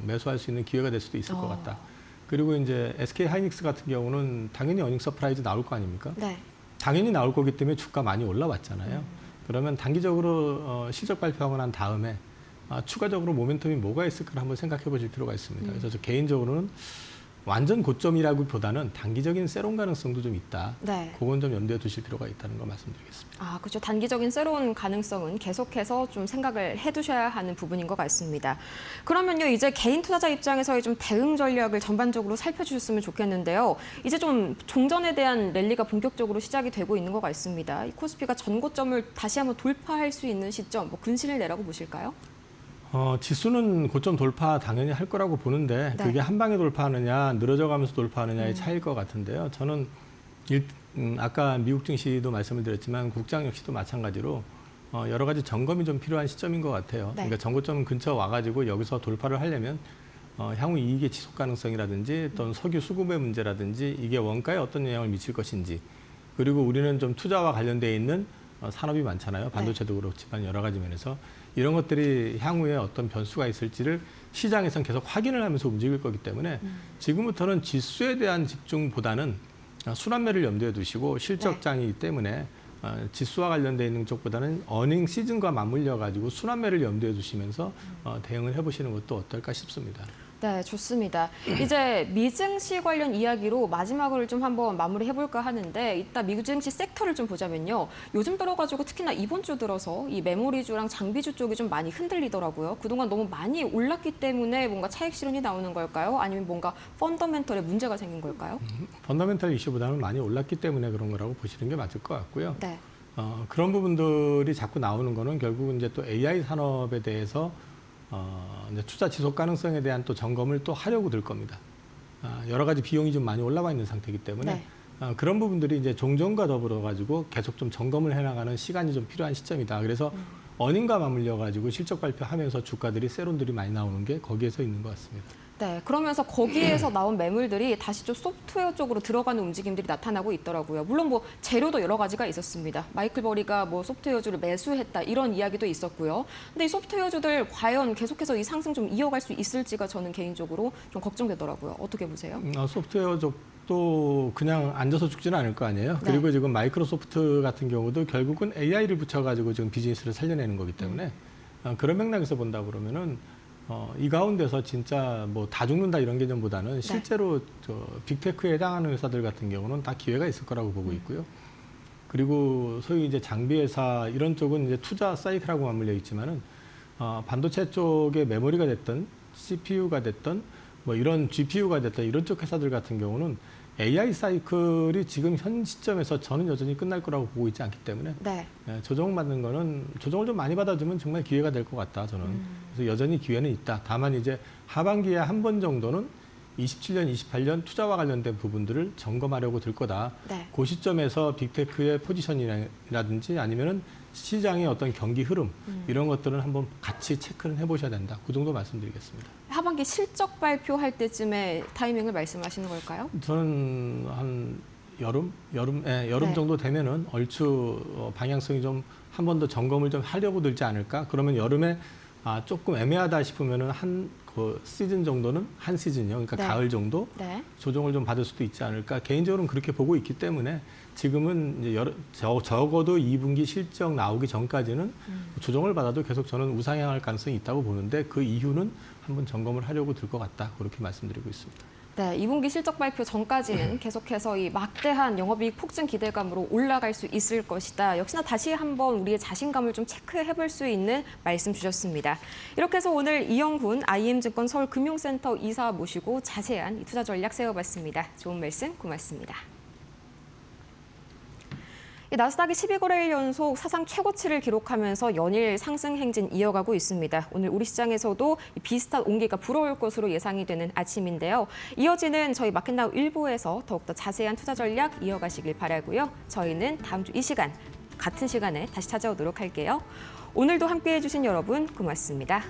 매수할 수 있는 기회가 될 수도 있을 것 같다. 그리고 이제 SK 하이닉스 같은 경우는 당연히 어닝 서프라이즈 나올 거 아닙니까? 네. 당연히 나올 거기 때문에 주가 많이 올라왔잖아요. 그러면 단기적으로 실적 발표하고 난 다음에 추가적으로 모멘텀이 뭐가 있을까 한번 생각해 보실 필요가 있습니다. 그래서 저 개인적으로는 완전 고점이라기보다는 단기적인 세론 가능성도 좀 있다. 네. 그건 좀 염두에 두실 필요가 있다는 거 말씀드리겠습니다. 그렇죠. 단기적인 새로운 가능성은 계속해서 좀 생각을 해두셔야 하는 부분인 것 같습니다. 그러면요, 이제 개인 투자자 입장에서의 좀 대응 전략을 전반적으로 살펴주셨으면 좋겠는데요. 이제 좀 종전에 대한 랠리가 본격적으로 시작이 되고 있는 것 같습니다. 이 코스피가 전고점을 다시 한번 돌파할 수 있는 시점, 뭐 근신을 내라고 보실까요? 지수는 고점 돌파 당연히 할 거라고 보는데 네. 그게 한 방에 돌파하느냐 늘어져 가면서 돌파하느냐의 차이일 것 같은데요. 저는 아까 미국 증시도 말씀을 드렸지만 국장 역시도 마찬가지로 여러 가지 점검이 좀 필요한 시점인 것 같아요. 네. 그러니까 정고점 근처 와가지고 여기서 돌파를 하려면 향후 이익의 지속 가능성이라든지 또는 석유 수급의 문제라든지 이게 원가에 어떤 영향을 미칠 것인지 그리고 우리는 좀 투자와 관련되어 있는 산업이 많잖아요. 반도체도 그렇지만 여러 가지 면에서 이런 것들이 향후에 어떤 변수가 있을지를 시장에선 계속 확인을 하면서 움직일 거기 때문에 지금부터는 지수에 대한 집중보다는 순환매를 염두에 두시고 실적장이기 때문에 지수와 관련되어 있는 쪽보다는 어닝 시즌과 맞물려 가지고 순환매를 염두에 두시면서 대응을 해보시는 것도 어떨까 싶습니다. 네, 좋습니다. 이제 미증시 관련 이야기로 마지막으로 좀 한번 마무리해볼까 하는데 이따 미증시 섹터를 좀 보자면요. 요즘 들어가지고 특히나 이번 주 들어서 이 메모리주랑 장비주 쪽이 좀 많이 흔들리더라고요. 그동안 너무 많이 올랐기 때문에 뭔가 차익 실현이 나오는 걸까요? 아니면 뭔가 펀더멘털에 문제가 생긴 걸까요? 펀더멘털 이슈보다는 많이 올랐기 때문에 그런 거라고 보시는 게 맞을 것 같고요. 네. 그런 부분들이 자꾸 나오는 거는 결국은 이제 또 AI 산업에 대해서 이제 투자 지속 가능성에 대한 또 점검을 또 하려고 들 겁니다. 여러 가지 비용이 좀 많이 올라와 있는 상태이기 때문에 그런 부분들이 이제 종전과 더불어 가지고 계속 좀 점검을 해나가는 시간이 좀 필요한 시점이다. 그래서 어닝과 맞물려 가지고 실적 발표하면서 주가들이 세론들이 많이 나오는 게 거기에서 있는 것 같습니다. 네, 그러면서 거기에서 나온 매물들이 다시 좀 소프트웨어 쪽으로 들어가는 움직임들이 나타나고 있더라고요. 물론 뭐 재료도 여러 가지가 있었습니다. 마이클 버리가 뭐 소프트웨어주를 매수했다 이런 이야기도 있었고요. 근데 이 소프트웨어주들 과연 계속해서 이 상승 좀 이어갈 수 있을지가 저는 개인적으로 좀 걱정되더라고요. 어떻게 보세요? 소프트웨어 쪽도 그냥 앉아서 죽지는 않을 거 아니에요. 네. 그리고 지금 마이크로소프트 같은 경우도 결국은 AI를 붙여가지고 지금 비즈니스를 살려내는 거기 때문에 그런 맥락에서 본다 그러면은 이 가운데서 진짜 뭐 다 죽는다 이런 개념보다는 실제로 빅테크에 해당하는 회사들 같은 경우는 다 기회가 있을 거라고 보고 있고요. 그리고 소위 이제 장비 회사 이런 쪽은 이제 투자 사이클하고 맞물려 있지만은 반도체 쪽의 메모리가 됐든 CPU가 됐든 뭐 이런 GPU가 됐든 이런 쪽 회사들 같은 경우는 AI 사이클이 지금 현 시점에서 저는 여전히 끝날 거라고 보고 있지 않기 때문에 네. 조정받는 거는 조정을 좀 많이 받아주면 정말 기회가 될 것 같다 저는. 그래서 여전히 기회는 있다. 다만 이제 하반기에 한 번 정도는 27년, 28년 투자와 관련된 부분들을 점검하려고 들 거다. 네. 그 시점에서 빅테크의 포지션이라든지 아니면은 시장의 어떤 경기 흐름 이런 것들은 한번 같이 체크를 해보셔야 된다. 그 정도 말씀드리겠습니다. 하반기 실적 발표할 때쯤에 타이밍을 말씀하시는 걸까요? 저는 한 여름 네. 정도 되면은 얼추 방향성이 좀 한 번 더 점검을 좀 하려고 들지 않을까? 그러면 여름에 조금 애매하다 싶으면은 그 시즌 정도는 한 시즌이요. 그러니까 네. 가을 정도 네. 조정을 좀 받을 수도 있지 않을까. 개인적으로는 그렇게 보고 있기 때문에 지금은 이제 적어도 2분기 실적 나오기 전까지는 조정을 받아도 계속 저는 우상향할 가능성이 있다고 보는데 그 이유는 한번 점검을 하려고 들 것 같다. 그렇게 말씀드리고 있습니다. 네, 2분기 실적 발표 전까지는 계속해서 이 막대한 영업이익 폭증 기대감으로 올라갈 수 있을 것이다. 역시나 다시 한번 우리의 자신감을 좀 체크해볼 수 있는 말씀 주셨습니다. 이렇게 해서 오늘 이영훈 IM증권 서울금융센터 이사 모시고 자세한 이 투자 전략 세워봤습니다. 좋은 말씀 고맙습니다. 나스닥이 12거래일 연속 사상 최고치를 기록하면서 연일 상승 행진 이어가고 있습니다. 오늘 우리 시장에서도 비슷한 온기가 불어올 것으로 예상이 되는 아침인데요. 이어지는 저희 마켓나우 1부에서 더욱더 자세한 투자 전략 이어가시길 바라고요. 저희는 다음 주 이 시간 같은 시간에 다시 찾아오도록 할게요. 오늘도 함께해 주신 여러분 고맙습니다.